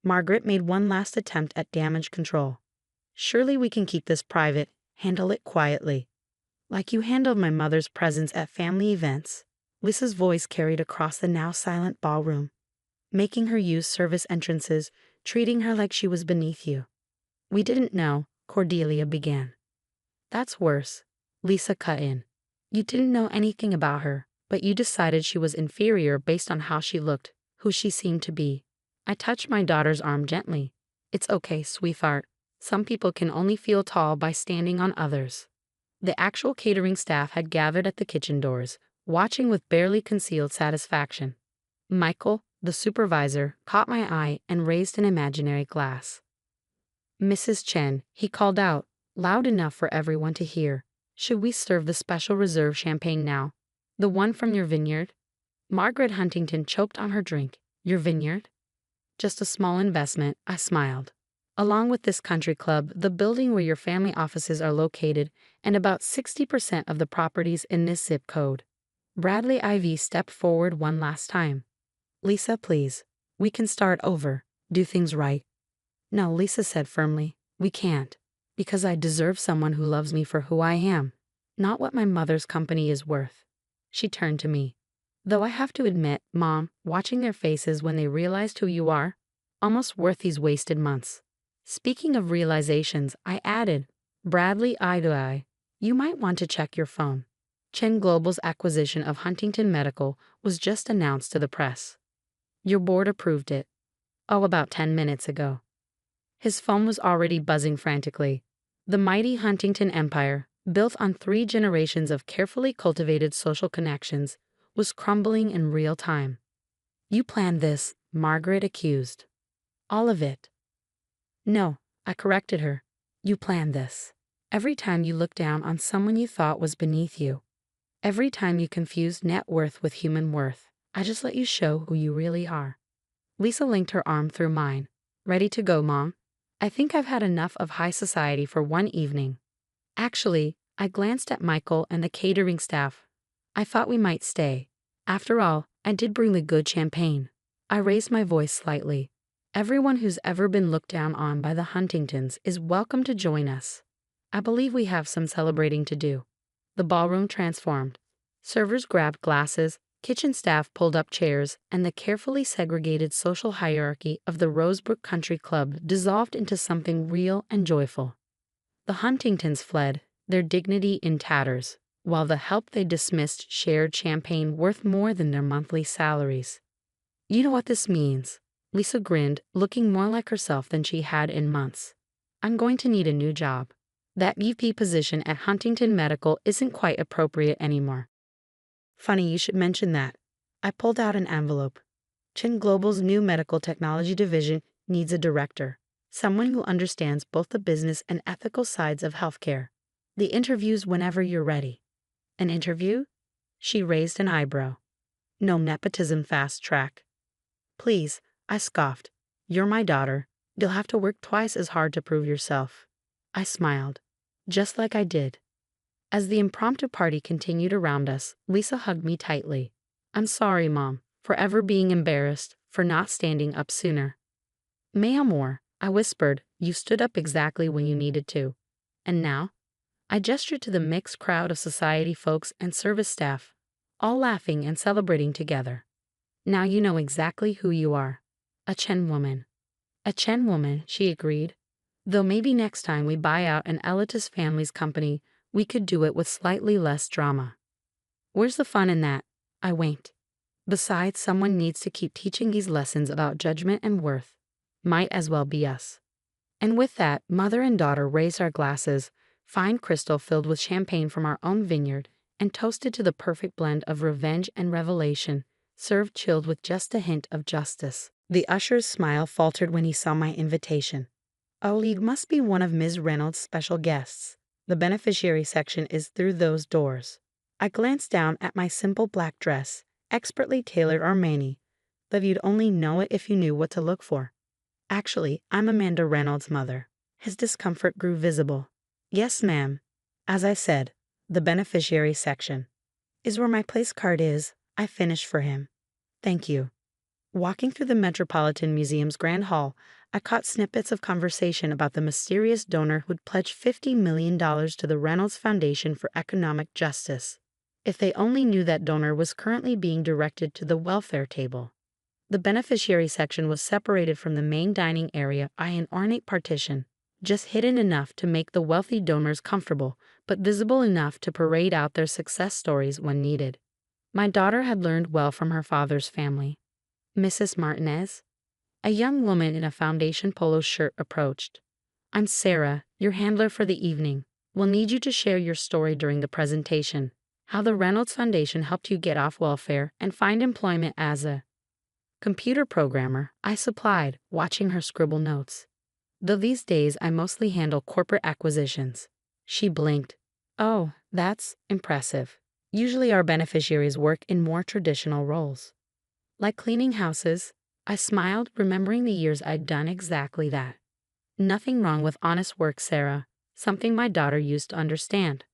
Margaret made one last attempt at damage control. Surely we can keep this private, handle it quietly. Like you handled my mother's presence at family events. Lisa's voice carried across the now silent ballroom, making her use service entrances, treating her like she was beneath you. We didn't know, Cordelia began. That's worse. Lisa cut in. You didn't know anything about her, but you decided she was inferior based on how she looked, who she seemed to be. I touched my daughter's arm gently. It's okay, sweetheart. Some people can only feel tall by standing on others. The actual catering staff had gathered at the kitchen doors, watching with barely concealed satisfaction. Michael, the supervisor, caught my eye and raised an imaginary glass. Mrs. Chen, he called out, loud enough for everyone to hear. Should we serve the special reserve champagne now? The one from your vineyard? Margaret Huntington choked on her drink. Your vineyard? Just a small investment, I smiled. Along with this country club, the building where your family offices are located, and about 60% of the properties in this zip code. Bradley Ivy stepped forward one last time. Lisa, please. We can start over. Do things right. No, Lisa said firmly. We can't. Because I deserve someone who loves me for who I am, not what my mother's company is worth. She turned to me. Though I have to admit, Mom, watching their faces when they realized who you are, almost worth these wasted months. Speaking of realizations, I added, Bradley Ivy, you might want to check your phone. Chen Global's acquisition of Huntington Medical was just announced to the press. Your board approved it. Oh, about 10 minutes ago. His phone was already buzzing frantically. The mighty Huntington Empire, built on 3 generations of carefully cultivated social connections, was crumbling in real time. You planned this, Margaret accused. All of it. No, I corrected her. You planned this. Every time you looked down on someone you thought was beneath you. Every time you confused net worth with human worth. I just let you show who you really are. Lisa linked her arm through mine. Ready to go, Mom? I think I've had enough of high society for one evening. Actually, I glanced at Michael and the catering staff. I thought we might stay. After all, I did bring the good champagne. I raised my voice slightly. Everyone who's ever been looked down on by the Huntingtons is welcome to join us. I believe we have some celebrating to do. The ballroom transformed. Servers grabbed glasses, kitchen staff pulled up chairs, and the carefully segregated social hierarchy of the Rosebrook Country Club dissolved into something real and joyful. The Huntingtons fled, their dignity in tatters, while the help they dismissed shared champagne worth more than their monthly salaries. You know what this means? Lisa grinned, looking more like herself than she had in months. I'm going to need a new job. That VP position at Huntington Medical isn't quite appropriate anymore. Funny you should mention that. I pulled out an envelope. Chin Global's new medical technology division needs a director, someone who understands both the business and ethical sides of healthcare. The interview's whenever you're ready. An interview? She raised an eyebrow. No nepotism fast track. Please, I scoffed. You're my daughter. You'll have to work twice as hard to prove yourself. I smiled. Just like I did. As the impromptu party continued around us, Lisa hugged me tightly. I'm sorry, Mom, for ever being embarrassed, for not standing up sooner. Mais amour, I whispered, you stood up exactly when you needed to. And now? I gestured to the mixed crowd of society folks and service staff, all laughing and celebrating together. Now you know exactly who you are. A Chen woman. A Chen woman, she agreed. Though maybe next time we buy out an elitist family's company, we could do it with slightly less drama. Where's the fun in that? I winked. Besides, someone needs to keep teaching these lessons about judgment and worth. Might as well be us. And with that, mother and daughter raised our glasses, fine crystal filled with champagne from our own vineyard, and toasted to the perfect blend of revenge and revelation, served chilled with just a hint of justice. The usher's smile faltered when he saw my invitation. Oh, you must be one of Ms. Reynolds' special guests. The beneficiary section is through those doors. I glanced down at my simple black dress, expertly tailored Armani, but you'd only know it if you knew what to look for. Actually, I'm Amanda Reynolds' mother. His discomfort grew visible. Yes, ma'am. As I said, the beneficiary section is where my place card is. I finished for him. Thank you. Walking through the Metropolitan Museum's Grand Hall, I caught snippets of conversation about the mysterious donor who'd pledged $50 million to the Reynolds Foundation for Economic Justice. If they only knew that donor was currently being directed to the welfare table. The beneficiary section was separated from the main dining area by an ornate partition, just hidden enough to make the wealthy donors comfortable, but visible enough to parade out their success stories when needed. My daughter had learned well from her father's family. Mrs. Martinez? A young woman in a foundation polo shirt approached. I'm Sarah, your handler for the evening. We'll need you to share your story during the presentation. How the Reynolds Foundation helped you get off welfare and find employment as a computer programmer, I supplied, watching her scribble notes. Though these days I mostly handle corporate acquisitions. She blinked. Oh, that's impressive. Usually our beneficiaries work in more traditional roles. Like cleaning houses, I smiled, remembering the years I'd done exactly that. Nothing wrong with honest work, Sarah, something my daughter used to understand.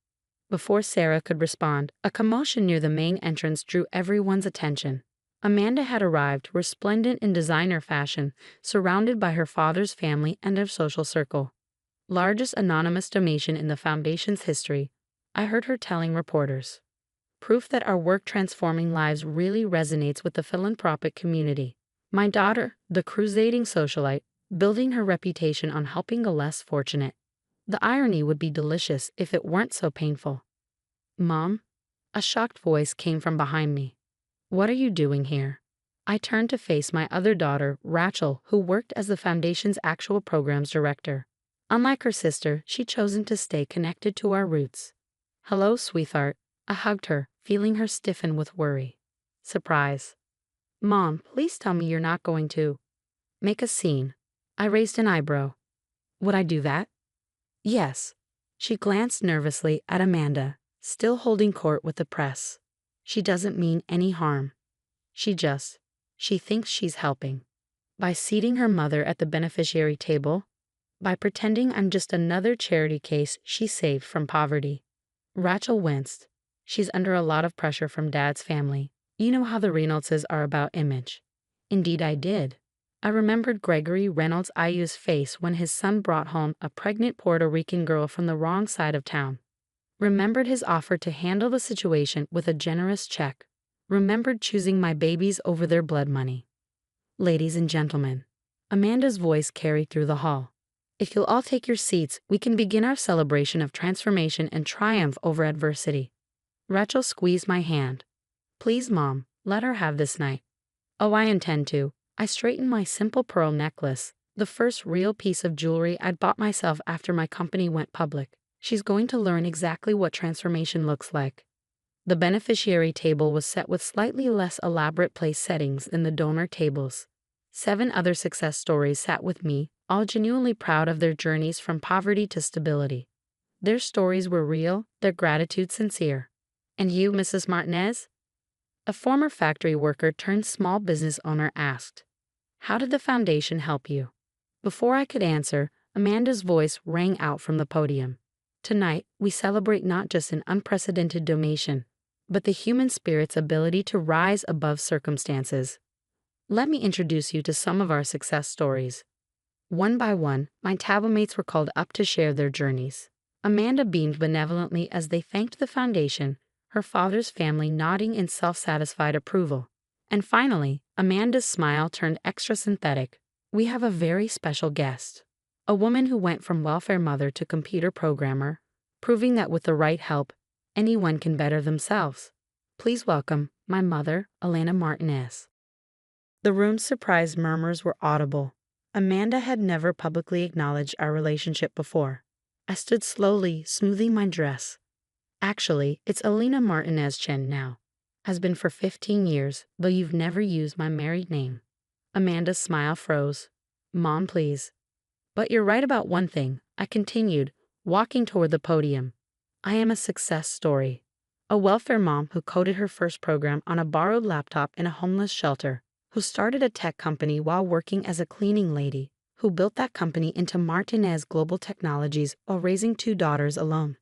Before Sarah could respond, a commotion near the main entrance drew everyone's attention. Amanda had arrived, resplendent in designer fashion, surrounded by her father's family and their social circle. Largest anonymous donation in the foundation's history, I heard her telling reporters. Proof that our work transforming lives really resonates with the philanthropic community. My daughter, the crusading socialite, building her reputation on helping the less fortunate. The irony would be delicious if it weren't so painful. Mom? A shocked voice came from behind me. What are you doing here? I turned to face my other daughter, Rachel, who worked as the foundation's actual programs director. Unlike her sister, she'd chosen to stay connected to our roots. Hello, sweetheart. I hugged her, feeling her stiffen with worry. Surprise. Mom, please tell me you're not going to make a scene. I raised an eyebrow. Would I do that? Yes. She glanced nervously at Amanda, still holding court with the press. She doesn't mean any harm. She thinks she's helping. By seating her mother at the beneficiary table, by pretending I'm just another charity case she saved from poverty. Rachel winced. She's under a lot of pressure from Dad's family. You know how the Reynoldses are about image. Indeed I did. I remembered Gregory Reynolds' IU's face when his son brought home a pregnant Puerto Rican girl from the wrong side of town. Remembered his offer to handle the situation with a generous check. Remembered choosing my babies over their blood money. Ladies and gentlemen, Amanda's voice carried through the hall. If you'll all take your seats, we can begin our celebration of transformation and triumph over adversity. Rachel squeezed my hand. Please, Mom, let her have this night. Oh, I intend to. I straightened my simple pearl necklace, the first real piece of jewelry I'd bought myself after my company went public. She's going to learn exactly what transformation looks like. The beneficiary table was set with slightly less elaborate place settings than the donor tables. 7 other success stories sat with me, all genuinely proud of their journeys from poverty to stability. Their stories were real, their gratitude sincere. And you, Mrs. Martinez? A former factory worker turned small business owner asked. How did the foundation help you? Before I could answer, Amanda's voice rang out from the podium. Tonight, we celebrate not just an unprecedented donation, but the human spirit's ability to rise above circumstances. Let me introduce you to some of our success stories. One by one, my tablomates were called up to share their journeys. Amanda beamed benevolently as they thanked the foundation, her father's family nodding in self-satisfied approval. And finally, Amanda's smile turned extra synthetic. We have a very special guest. A woman who went from welfare mother to computer programmer, proving that with the right help, anyone can better themselves. Please welcome my mother, Elena Martinez. The room's surprised murmurs were audible. Amanda had never publicly acknowledged our relationship before. I stood slowly, smoothing my dress. Actually, it's Elena Martinez Chen now. Has been for 15 years, though you've never used my married name. Amanda's smile froze. Mom, please. But you're right about one thing, I continued, walking toward the podium. I am a success story. A welfare mom who coded her first program on a borrowed laptop in a homeless shelter, who started a tech company while working as a cleaning lady, who built that company into Martinez Global Technologies while raising 2 daughters alone.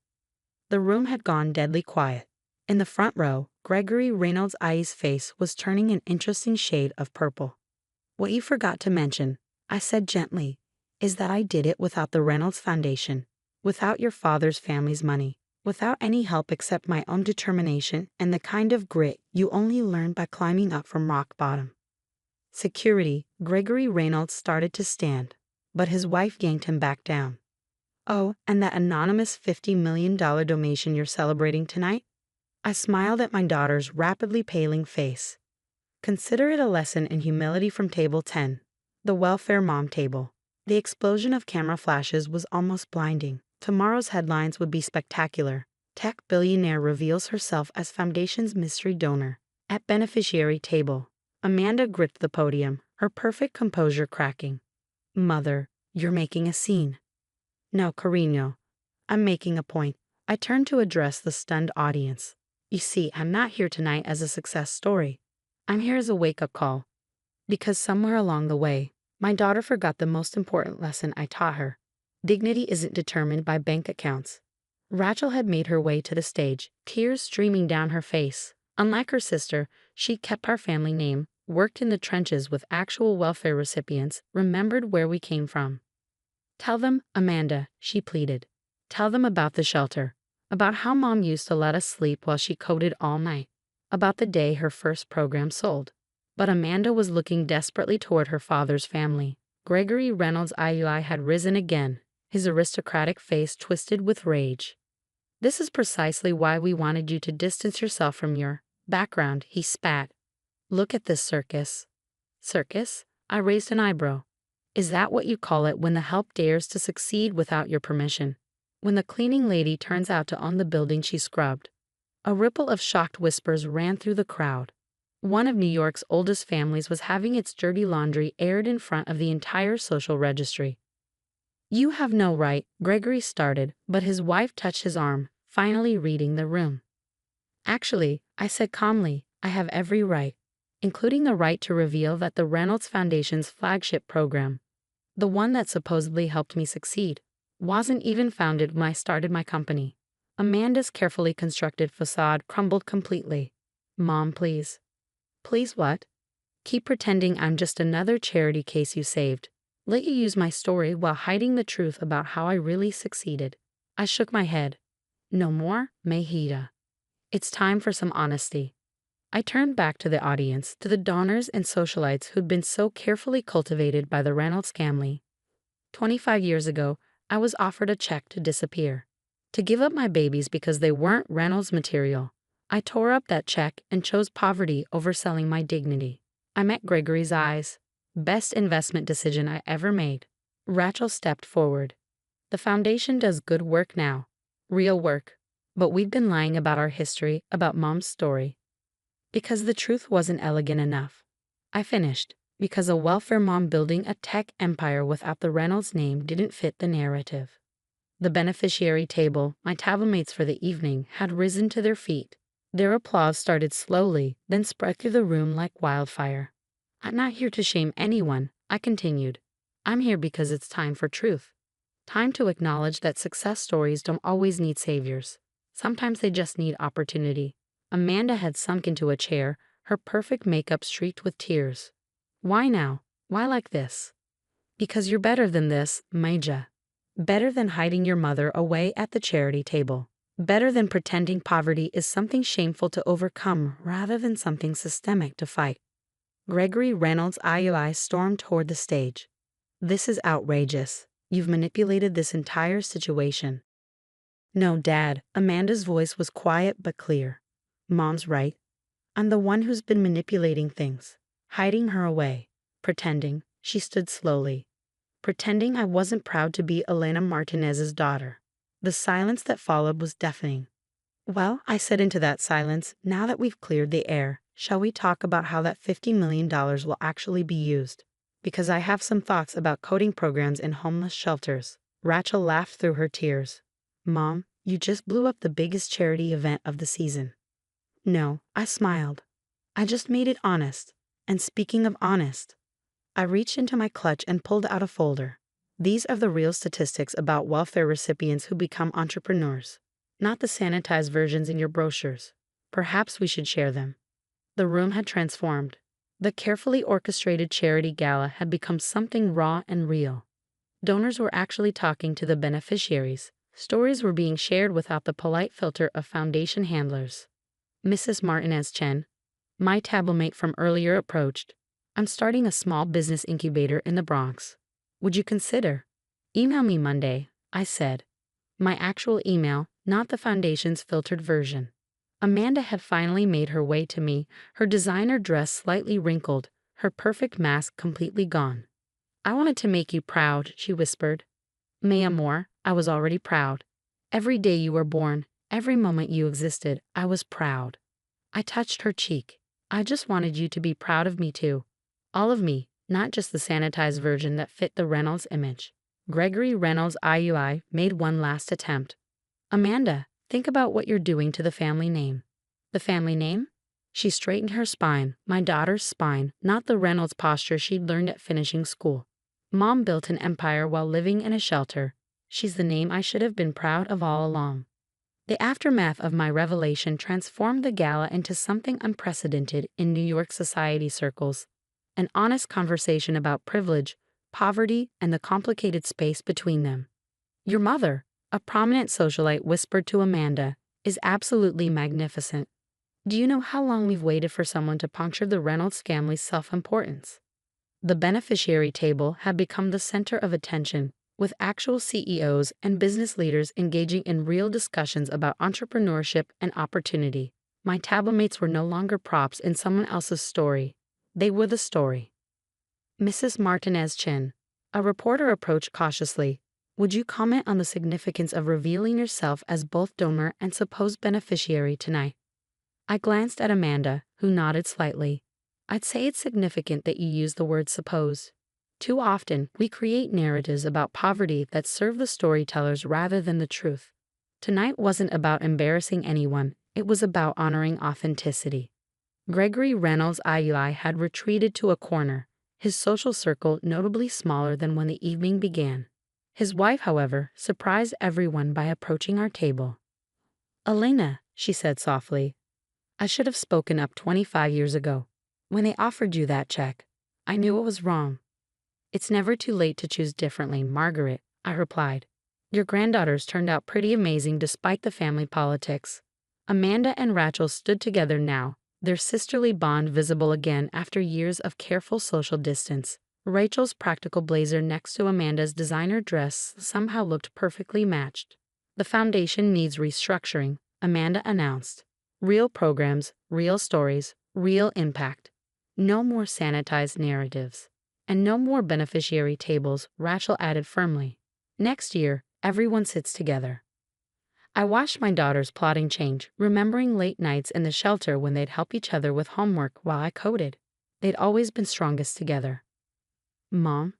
The room had gone deadly quiet. In the front row, Gregory Reynolds' I's face was turning an interesting shade of purple. What you forgot to mention, I said gently, is that I did it without the Reynolds Foundation, without your father's family's money, without any help except my own determination and the kind of grit you only learn by climbing up from rock bottom. Security, Gregory Reynolds started to stand, but his wife yanked him back down. Oh, and that anonymous $50 million donation you're celebrating tonight? I smiled at my daughter's rapidly paling face. Consider it a lesson in humility from table 10, the welfare mom table. The explosion of camera flashes was almost blinding. Tomorrow's headlines would be spectacular. Tech billionaire reveals herself as foundation's mystery donor. At beneficiary table, Amanda gripped the podium, her perfect composure cracking. Mother, you're making a scene. No, Carino. I'm making a point. I turned to address the stunned audience. You see, I'm not here tonight as a success story. I'm here as a wake-up call. Because somewhere along the way, my daughter forgot the most important lesson I taught her. Dignity isn't determined by bank accounts. Rachel had made her way to the stage, tears streaming down her face. Unlike her sister, she kept our family name, worked in the trenches with actual welfare recipients, remembered where we came from. Tell them, Amanda, she pleaded. Tell them about the shelter, about how Mom used to let us sleep while she coded all night, about the day her first program sold. But Amanda was looking desperately toward her father's family. Gregory Reynolds' IUI had risen again, his aristocratic face twisted with rage. This is precisely why we wanted you to distance yourself from your background, he spat. Look at this circus. Circus? I raised an eyebrow. Is that what you call it when the help dares to succeed without your permission? When the cleaning lady turns out to own the building she scrubbed? A ripple of shocked whispers ran through the crowd. One of New York's oldest families was having its dirty laundry aired in front of the entire social registry. You have no right, Gregory started, but his wife touched his arm, finally reading the room. Actually, I said calmly, I have every right, including the right to reveal that the Reynolds Foundation's flagship program, the one that supposedly helped me succeed, wasn't even founded when I started my company. Amanda's carefully constructed facade crumbled completely. Mom, please. Please what? Keep pretending I'm just another charity case you saved. Let you use my story while hiding the truth about how I really succeeded. I shook my head. No more, Mayhida. It's time for some honesty. I turned back to the audience, to the donors and socialites who'd been so carefully cultivated by the Reynolds family. 25 years ago, I was offered a check to disappear, to give up my babies because they weren't Reynolds material. I tore up that check and chose poverty over selling my dignity. I met Gregory's eyes. Best investment decision I ever made. Rachel stepped forward. The foundation does good work now. Real work. But we've been lying about our history, about Mom's story. Because the truth wasn't elegant enough. I finished. Because a welfare mom building a tech empire without the Reynolds name didn't fit the narrative. The beneficiary table, my tablemates for the evening, had risen to their feet. Their applause started slowly, then spread through the room like wildfire. I'm not here to shame anyone, I continued. I'm here because it's time for truth. Time to acknowledge that success stories don't always need saviors. Sometimes they just need opportunity. Amanda had sunk into a chair, her perfect makeup streaked with tears. Why now? Why like this? Because you're better than this, Maja. Better than hiding your mother away at the charity table. Better than pretending poverty is something shameful to overcome rather than something systemic to fight. Gregory Reynolds IUI stormed toward the stage. This is outrageous. You've manipulated this entire situation. No, Dad. Amanda's voice was quiet but clear. Mom's right. I'm the one who's been manipulating things. Hiding her away. Pretending. She stood slowly. Pretending I wasn't proud to be Elena Martinez's daughter. The silence that followed was deafening. Well, I said into that silence, now that we've cleared the air, shall we talk about how that $50 million will actually be used? Because I have some thoughts about coding programs in homeless shelters. Rachel laughed through her tears. Mom, you just blew up the biggest charity event of the season. No, I smiled. I just made it honest. And speaking of honest, I reached into my clutch and pulled out a folder. These are the real statistics about welfare recipients who become entrepreneurs, not the sanitized versions in your brochures. Perhaps we should share them. The room had transformed. The carefully orchestrated charity gala had become something raw and real. Donors were actually talking to the beneficiaries. Stories were being shared without the polite filter of foundation handlers. Mrs. Martinez Chen, my tablemate from earlier, approached. I'm starting a small business incubator in the Bronx. Would you consider? Email me Monday, I said. My actual email, not the foundation's filtered version. Amanda had finally made her way to me, her designer dress slightly wrinkled, her perfect mask completely gone. I wanted to make you proud, she whispered. Mais amour, I was already proud. Every day you were born, every moment you existed, I was proud. I touched her cheek. I just wanted you to be proud of me too. All of me, not just the sanitized version that fit the Reynolds image. Gregory Reynolds IUI made one last attempt. Amanda, think about what you're doing to the family name. The family name? She straightened her spine, my daughter's spine, not the Reynolds posture she'd learned at finishing school. Mom built an empire while living in a shelter. She's the name I should have been proud of all along. The aftermath of my revelation transformed the gala into something unprecedented in New York society circles. An honest conversation about privilege, poverty, and the complicated space between them. Your mother, a prominent socialite whispered to Amanda, is absolutely magnificent. Do you know how long we've waited for someone to puncture the Reynolds family's self-importance? The beneficiary table had become the center of attention, with actual CEOs and business leaders engaging in real discussions about entrepreneurship and opportunity. My tablemates were no longer props in someone else's story. They were the story. Mrs. Martinez Chen, a reporter approached cautiously. Would you comment on the significance of revealing yourself as both donor and supposed beneficiary tonight? I glanced at Amanda, who nodded slightly. I'd say it's significant that you use the word suppose. Too often, we create narratives about poverty that serve the storytellers rather than the truth. Tonight wasn't about embarrassing anyone, it was about honoring authenticity. Gregory Reynolds IUI had retreated to a corner, his social circle notably smaller than when the evening began. His wife, however, surprised everyone by approaching our table. Elena, she said softly, I should have spoken up 25 years ago. When they offered you that check, I knew it was wrong. It's never too late to choose differently, Margaret, I replied. Your granddaughters turned out pretty amazing despite the family politics. Amanda and Rachel stood together now, their sisterly bond visible again after years of careful social distance. Rachel's practical blazer next to Amanda's designer dress somehow looked perfectly matched. The foundation needs restructuring, Amanda announced. Real programs, real stories, real impact. No more sanitized narratives. And no more beneficiary tables, Rachel added firmly. Next year, everyone sits together. I watched my daughters plotting change, remembering late nights in the shelter when they'd help each other with homework while I coded. They'd always been strongest together. Mom?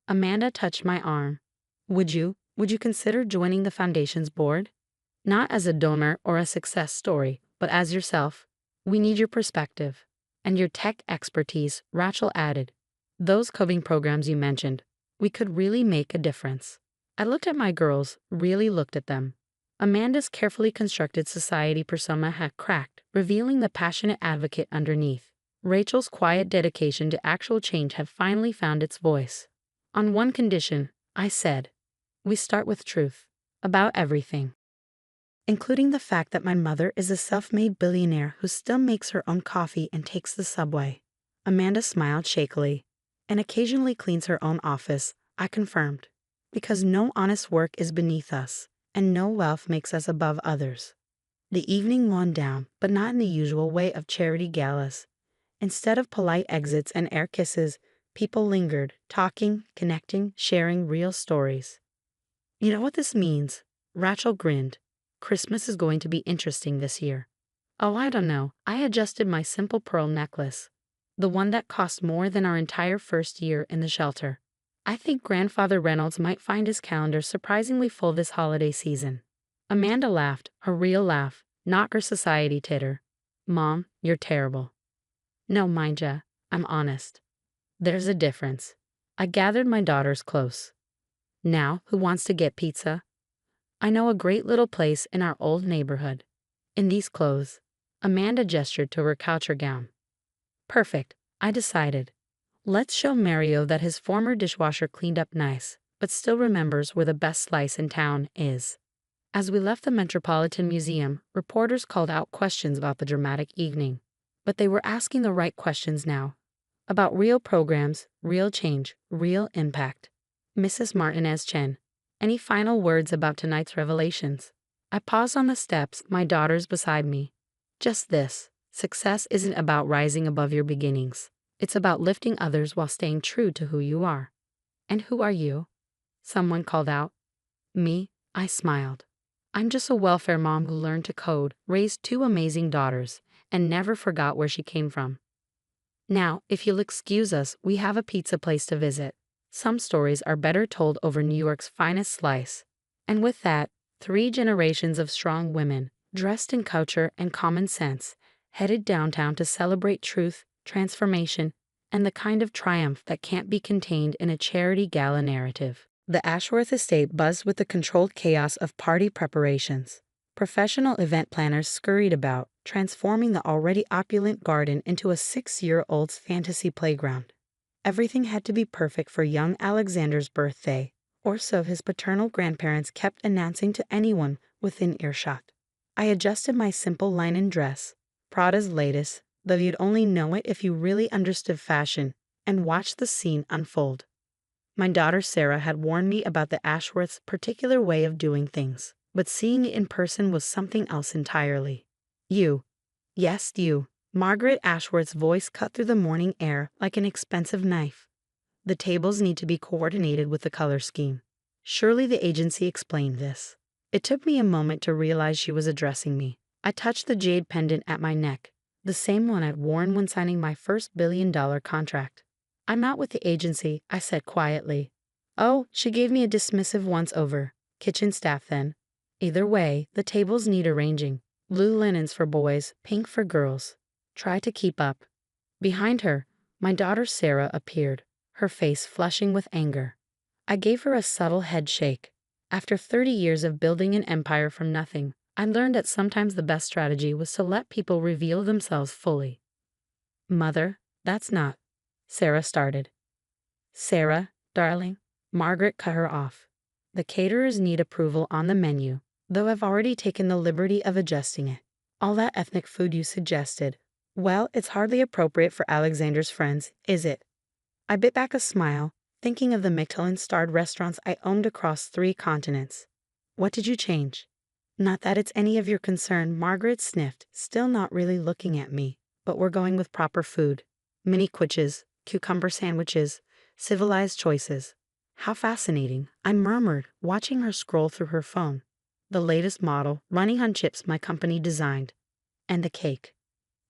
Amanda touched my arm. Would you consider joining the foundation's board? Not as a donor or a success story, but as yourself. We need your perspective. And your tech expertise, Rachel added. Those coding programs you mentioned, we could really make a difference. I looked at my girls, really looked at them. Amanda's carefully constructed society persona had cracked, revealing the passionate advocate underneath. Rachel's quiet dedication to actual change had finally found its voice. On one condition, I said. We start with truth. About everything. Including the fact that my mother is a self-made billionaire who still makes her own coffee and takes the subway. Amanda smiled shakily. And occasionally cleans her own office, I confirmed. Because no honest work is beneath us, and no wealth makes us above others. The evening wound down, but not in the usual way of charity galas. Instead of polite exits and air kisses, people lingered, talking, connecting, sharing real stories. You know what this means? Rachel grinned. Christmas is going to be interesting this year. Oh, I don't know. I adjusted my simple pearl necklace. The one that cost more than our entire first year in the shelter. I think Grandfather Reynolds might find his calendar surprisingly full this holiday season. Amanda laughed, her real laugh, not her society titter. Mom, you're terrible. No, mind ya, I'm honest. There's a difference. I gathered my daughters close. Now, who wants to get pizza? I know a great little place in our old neighborhood. In these clothes. Amanda gestured to her coucher gown. Perfect, I decided. Let's show Mario that his former dishwasher cleaned up nice, but still remembers where the best slice in town is. As we left the Metropolitan Museum, reporters called out questions about the dramatic evening. But they were asking the right questions now. About real programs, real change, real impact. Mrs. Martinez Chen, any final words about tonight's revelations? I paused on the steps, my daughters beside me. Just this. Success isn't about rising above your beginnings. It's about lifting others while staying true to who you are. And who are you? Someone called out. Me? I smiled. I'm just a welfare mom who learned to code, raised two amazing daughters, and never forgot where she came from. Now, if you'll excuse us, we have a pizza place to visit. Some stories are better told over New York's finest slice. And with that, 3 generations of strong women, dressed in culture and common sense, headed downtown to celebrate truth, transformation, and the kind of triumph that can't be contained in a charity gala narrative. The Ashworth estate buzzed with the controlled chaos of party preparations. Professional event planners scurried about, transforming the already opulent garden into a 6-year-old's fantasy playground. Everything had to be perfect for young Alexander's birthday, or so his paternal grandparents kept announcing to anyone within earshot. I adjusted my simple linen dress, Prada's latest, though you'd only know it if you really understood fashion, and watched the scene unfold. My daughter Sarah had warned me about the Ashworth's particular way of doing things, but seeing it in person was something else entirely. You. Yes, you. Margaret Ashworth's voice cut through the morning air like an expensive knife. The tables need to be coordinated with the color scheme. Surely the agency explained this. It took me a moment to realize she was addressing me. I touched the jade pendant at my neck, the same one I'd worn when signing my first billion-dollar contract. I'm not with the agency, I said quietly. Oh, she gave me a dismissive once-over. Kitchen staff then. Either way, the tables need arranging. Blue linens for boys, pink for girls. Try to keep up. Behind her, my daughter Sarah appeared, her face flushing with anger. I gave her a subtle head shake. After 30 years of building an empire from nothing, I learned that sometimes the best strategy was to let people reveal themselves fully. Mother, that's not. Sarah started. Sarah, darling, Margaret cut her off. The caterers need approval on the menu, though I've already taken the liberty of adjusting it. All that ethnic food you suggested, well, it's hardly appropriate for Alexander's friends, is it? I bit back a smile, thinking of the Michelin-starred restaurants I owned across 3 continents. What did you change? Not that it's any of your concern, Margaret sniffed, still not really looking at me, but we're going with proper food. Mini quiches, cucumber sandwiches, civilized choices. How fascinating, I murmured, watching her scroll through her phone. The latest model, running on chips my company designed. And the cake.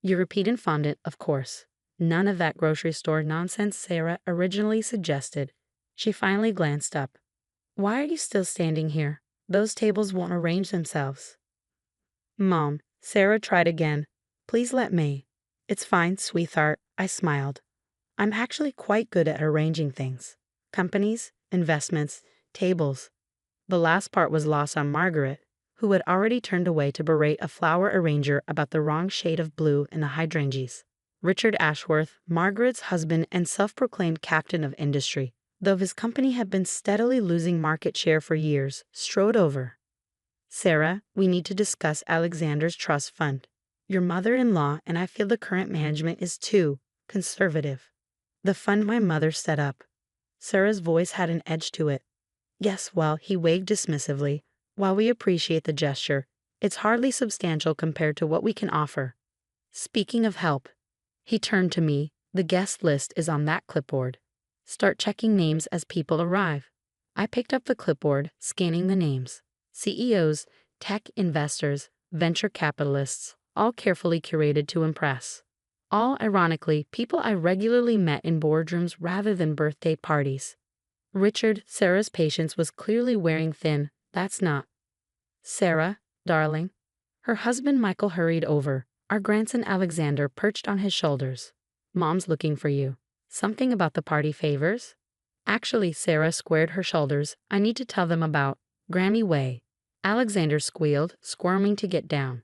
European fondant, of course. None of that grocery store nonsense Sarah originally suggested. She finally glanced up. Why are you still standing here? Those tables won't arrange themselves. Mom, Sarah tried again. Please let me. It's fine, sweetheart, I smiled. I'm actually quite good at arranging things. Companies, investments, tables. The last part was lost on Margaret, who had already turned away to berate a flower arranger about the wrong shade of blue in the hydrangeas. Richard Ashworth, Margaret's husband and self-proclaimed captain of industry, though his company had been steadily losing market share for years, strode over. Sarah, we need to discuss Alexander's trust fund. Your mother-in-law and I feel the current management is too conservative. The fund my mother set up. Sarah's voice had an edge to it. Yes, well, he waved dismissively. While we appreciate the gesture, it's hardly substantial compared to what we can offer. Speaking of help, he turned to me. The guest list is on that clipboard. Start checking names as people arrive. I picked up the clipboard, scanning the names. CEOs, tech investors, venture capitalists, all carefully curated to impress. All, ironically, people I regularly met in boardrooms rather than birthday parties. Richard, Sarah's patience was clearly wearing thin. That's not. Sarah, darling. Her husband Michael hurried over, our grandson Alexander perched on his shoulders. Mom's looking for you. Something about the party favors? Actually, Sarah squared her shoulders. I need to tell them about Grammy Way. Alexander squealed, squirming to get down.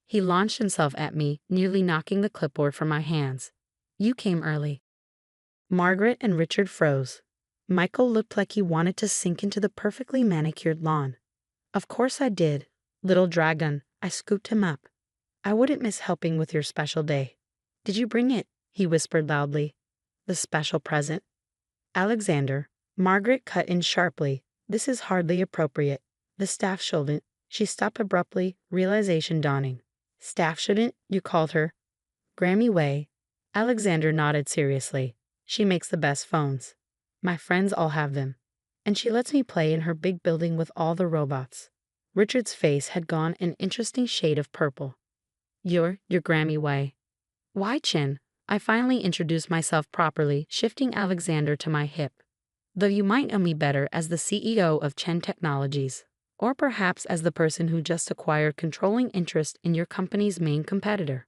He launched himself at me, nearly knocking the clipboard from my hands. You came early. Margaret and Richard froze. Michael looked like he wanted to sink into the perfectly manicured lawn. Of course I did. Little dragon, I scooped him up. I wouldn't miss helping with your special day. Did you bring it? He whispered loudly. The special present. Alexander. Margaret cut in sharply. This is hardly appropriate. The staff shouldn't. She stopped abruptly, realization dawning. Staff shouldn't, you called her. Grammy Way. Alexander nodded seriously. She makes the best phones. My friends all have them. And she lets me play in her big building with all the robots. Richard's face had gone an interesting shade of purple. Your Grammy Way. Why, Chin? I finally introduced myself properly, shifting Alexander to my hip. Though you might know me better as the CEO of Chen Technologies, or perhaps as the person who just acquired controlling interest in your company's main competitor.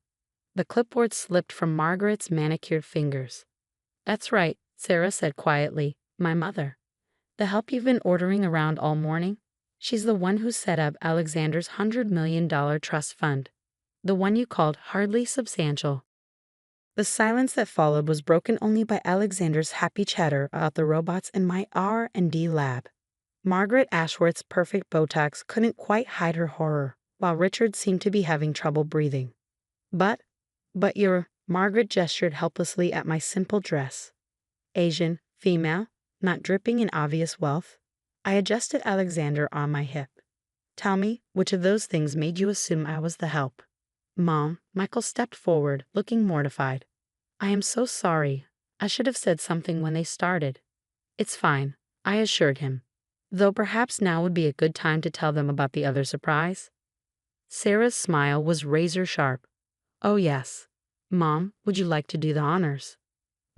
The clipboard slipped from Margaret's manicured fingers. That's right, Sarah said quietly, my mother. The help you've been ordering around all morning? She's the one who set up Alexander's $100 million trust fund. The one you called hardly substantial. The silence that followed was broken only by Alexander's happy chatter about the robots in my R&D lab. Margaret Ashworth's perfect Botox couldn't quite hide her horror, while Richard seemed to be having trouble breathing. But Margaret gestured helplessly at my simple dress. Asian, female, not dripping in obvious wealth. I adjusted Alexander on my hip. Tell me, which of those things made you assume I was the help? Mom, Michael stepped forward, looking mortified. I am so sorry. I should have said something when they started. It's fine, I assured him. Though perhaps now would be a good time to tell them about the other surprise. Sarah's smile was razor sharp. Oh yes. Mom, would you like to do the honors?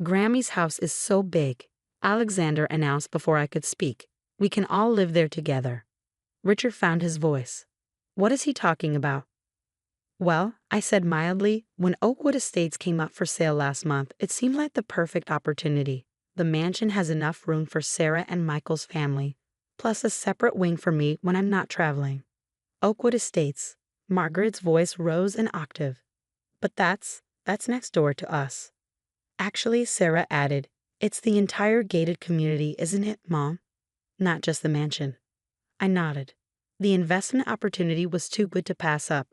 Grammy's house is so big, Alexander announced before I could speak. We can all live there together. Richard found his voice. What is he talking about? Well, I said mildly, when Oakwood Estates came up for sale last month, it seemed like the perfect opportunity. The mansion has enough room for Sarah and Michael's family, plus a separate wing for me when I'm not traveling. Oakwood Estates. Margaret's voice rose an octave. But that's next door to us. Actually, Sarah added, it's the entire gated community, isn't it, Mom? Not just the mansion. I nodded. The investment opportunity was too good to pass up.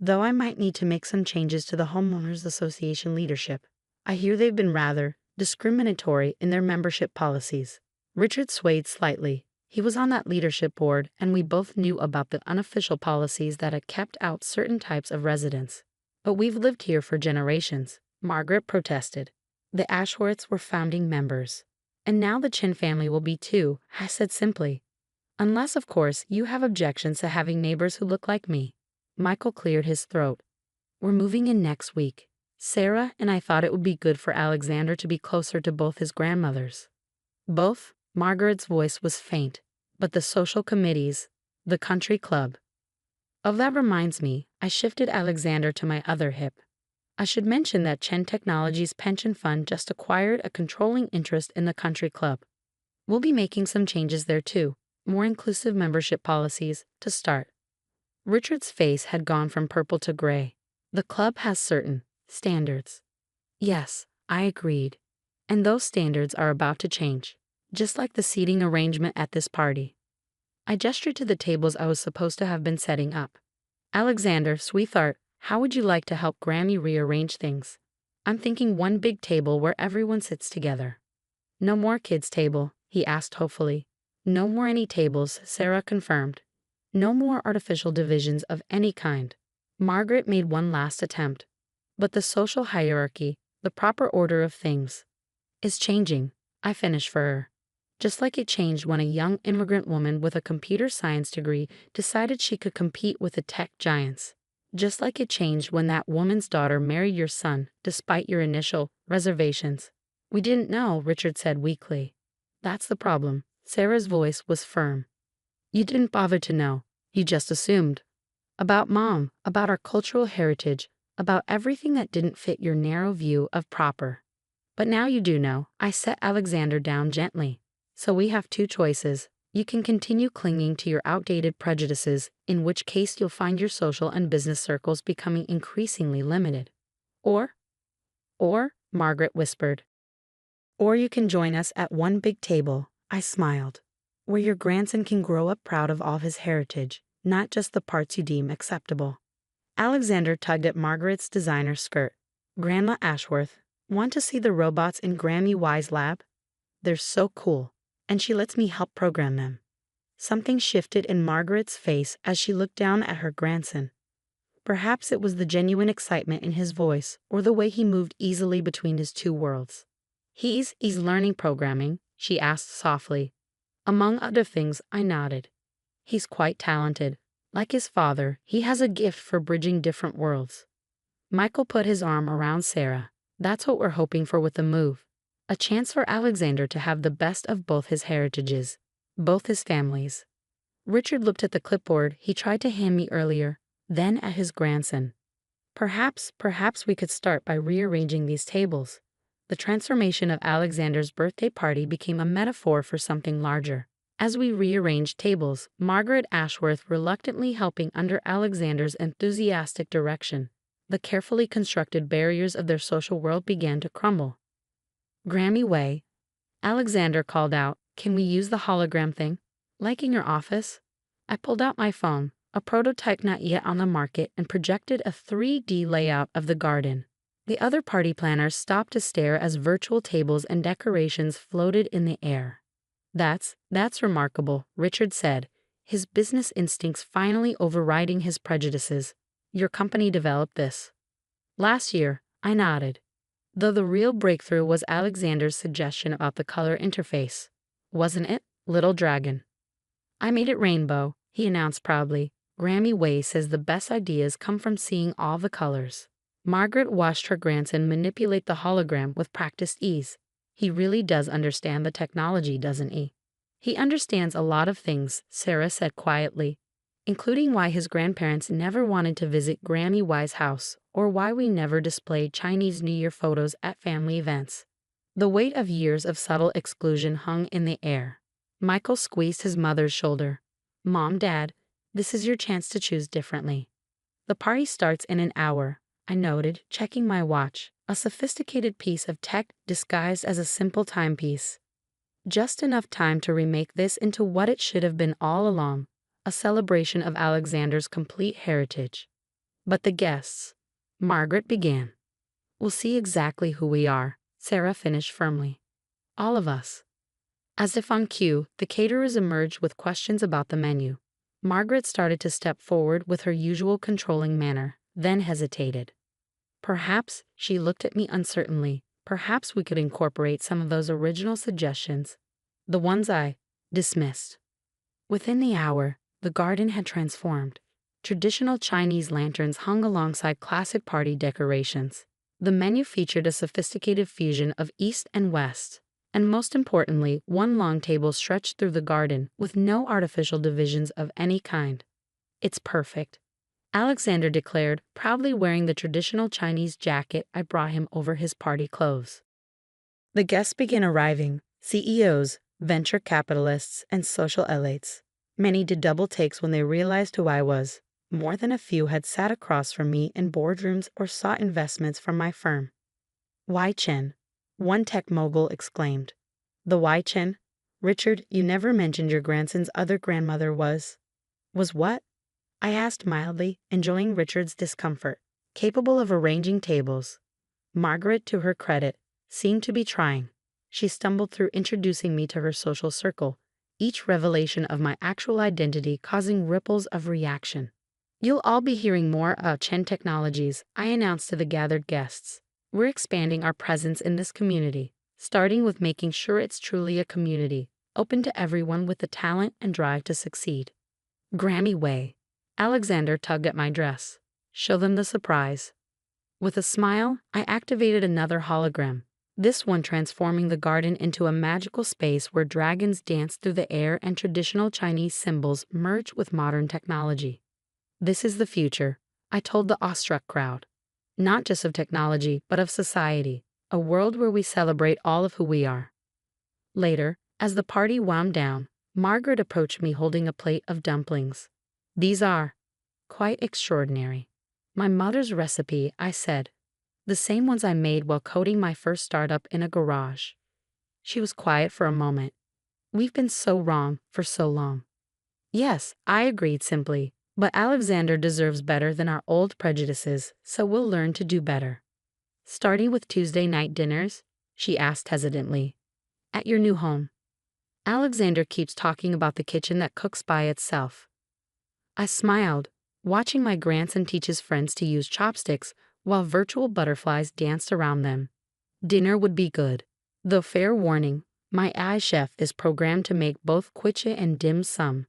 Though I might need to make some changes to the Homeowners Association leadership. I hear they've been rather discriminatory in their membership policies. Richard swayed slightly. He was on that leadership board, and we both knew about the unofficial policies that had kept out certain types of residents. But we've lived here for generations, Margaret protested. The Ashworths were founding members. And now the Chin family will be too, I said simply. Unless, of course, you have objections to having neighbors who look like me. Michael cleared his throat. We're moving in next week. Sarah and I thought it would be good for Alexander to be closer to both his grandmothers. Both? Margaret's voice was faint. But the social committees, the country club. Oh, that reminds me, I shifted Alexander to my other hip. I should mention that Chen Technologies pension fund just acquired a controlling interest in the country club. We'll be making some changes there too, more inclusive membership policies, to start. Richard's face had gone from purple to gray. The club has certain standards. Yes, I agreed. And those standards are about to change, just like the seating arrangement at this party. I gestured to the tables I was supposed to have been setting up. Alexander, sweetheart, how would you like to help Grammy rearrange things? I'm thinking one big table where everyone sits together. No more kids' table, he asked hopefully. No more any tables, Sarah confirmed. No more artificial divisions of any kind. Margaret made one last attempt. But the social hierarchy, the proper order of things, is changing, I finished for her. Just like it changed when a young immigrant woman with a computer science degree decided she could compete with the tech giants. Just like it changed when that woman's daughter married your son, despite your initial reservations. We didn't know, Richard said weakly. That's the problem. Sarah's voice was firm. You didn't bother to know. You just assumed. About Mom, about our cultural heritage, about everything that didn't fit your narrow view of proper. But now you do know. I set Alexander down gently. So we have two choices. You can continue clinging to your outdated prejudices, in which case you'll find your social and business circles becoming increasingly limited. Or, Margaret whispered. Or you can join us at one big table, I smiled, where your grandson can grow up proud of all his heritage, not just the parts you deem acceptable. Alexander tugged at Margaret's designer skirt. Grandma Ashworth, want to see the robots in Grammy Y's lab? They're so cool. And she lets me help program them. Something shifted in Margaret's face as she looked down at her grandson. Perhaps it was the genuine excitement in his voice or the way he moved easily between his two worlds. He's learning programming, she asked softly. Among other things, I nodded. He's quite talented. Like his father, he has a gift for bridging different worlds. Michael put his arm around Sarah. That's what we're hoping for with the move. A chance for Alexander to have the best of both his heritages, both his families. Richard looked at the clipboard he tried to hand me earlier, then at his grandson. Perhaps we could start by rearranging these tables. The transformation of Alexander's birthday party became a metaphor for something larger. As we rearranged tables, Margaret Ashworth reluctantly helping under Alexander's enthusiastic direction, the carefully constructed barriers of their social world began to crumble. Grammy Way, Alexander called out, can we use the hologram thing? Like in your office? I pulled out my phone, a prototype not yet on the market, and projected a 3D layout of the garden. The other party planners stopped to stare as virtual tables and decorations floated in the air. That's remarkable, Richard said, his business instincts finally overriding his prejudices. Your company developed this. Last year, I nodded. Though the real breakthrough was Alexander's suggestion about the color interface. Wasn't it, little dragon? I made it rainbow, he announced proudly. Grammy Way says the best ideas come from seeing all the colors. Margaret watched her grandson manipulate the hologram with practiced ease. He really does understand the technology, doesn't he? He understands a lot of things, Sarah said quietly, including why his grandparents never wanted to visit Grammy Y's house, or why we never displayed Chinese New Year photos at family events. The weight of years of subtle exclusion hung in the air. Michael squeezed his mother's shoulder. Mom, Dad, this is your chance to choose differently. The party starts in an hour, I noted, checking my watch, a sophisticated piece of tech disguised as a simple timepiece. Just enough time to remake this into what it should have been all along, a celebration of Alexander's complete heritage. But the guests, Margaret began. We'll see exactly who we are, Sarah finished firmly. All of us. As if on cue, the caterers emerged with questions about the menu. Margaret started to step forward with her usual controlling manner, then hesitated. Perhaps, she looked at me uncertainly, perhaps we could incorporate some of those original suggestions. The ones I dismissed. Within the hour, the garden had transformed. Traditional Chinese lanterns hung alongside classic party decorations. The menu featured a sophisticated fusion of East and West. And most importantly, one long table stretched through the garden with no artificial divisions of any kind. It's perfect, Alexander declared, proudly wearing the traditional Chinese jacket I brought him over his party clothes. The guests began arriving, CEOs, venture capitalists, and social elites. Many did double takes when they realized who I was. More than a few had sat across from me in boardrooms or sought investments from my firm. Wai Chen, one tech mogul exclaimed. The Wai Chen? Richard, you never mentioned your grandson's other grandmother was. Was what? I asked mildly, enjoying Richard's discomfort. Capable of arranging tables. Margaret, to her credit, seemed to be trying. She stumbled through introducing me to her social circle, each revelation of my actual identity causing ripples of reaction. You'll all be hearing more about Chen Technologies, I announced to the gathered guests. We're expanding our presence in this community, starting with making sure it's truly a community, open to everyone with the talent and drive to succeed. Grammy Way. Alexander tugged at my dress. Show them the surprise. With a smile, I activated another hologram, this one transforming the garden into a magical space where dragons danced through the air and traditional Chinese symbols merged with modern technology. This is the future, I told the awestruck crowd. Not just of technology, but of society, a world where we celebrate all of who we are. Later, as the party wound down, Margaret approached me holding a plate of dumplings. These are quite extraordinary. My mother's recipe, I said. The same ones I made while coding my first startup in a garage. She was quiet for a moment. We've been so wrong for so long. Yes, I agreed simply. But Alexander deserves better than our old prejudices, so we'll learn to do better. Starting with Tuesday night dinners? She asked hesitantly. At your new home. Alexander keeps talking about the kitchen that cooks by itself. I smiled, watching my grandson teach his friends to use chopsticks while virtual butterflies danced around them. Dinner would be good. Though fair warning, my AI chef is programmed to make both quiche and dim sum.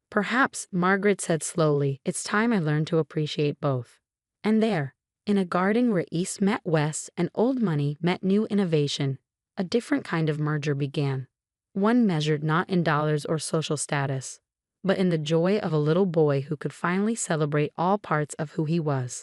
Perhaps, Margaret said slowly, it's time I learned to appreciate both. And there, in a garden where East met West and old money met new innovation, a different kind of merger began. One measured not in dollars or social status, but in the joy of a little boy who could finally celebrate all parts of who he was.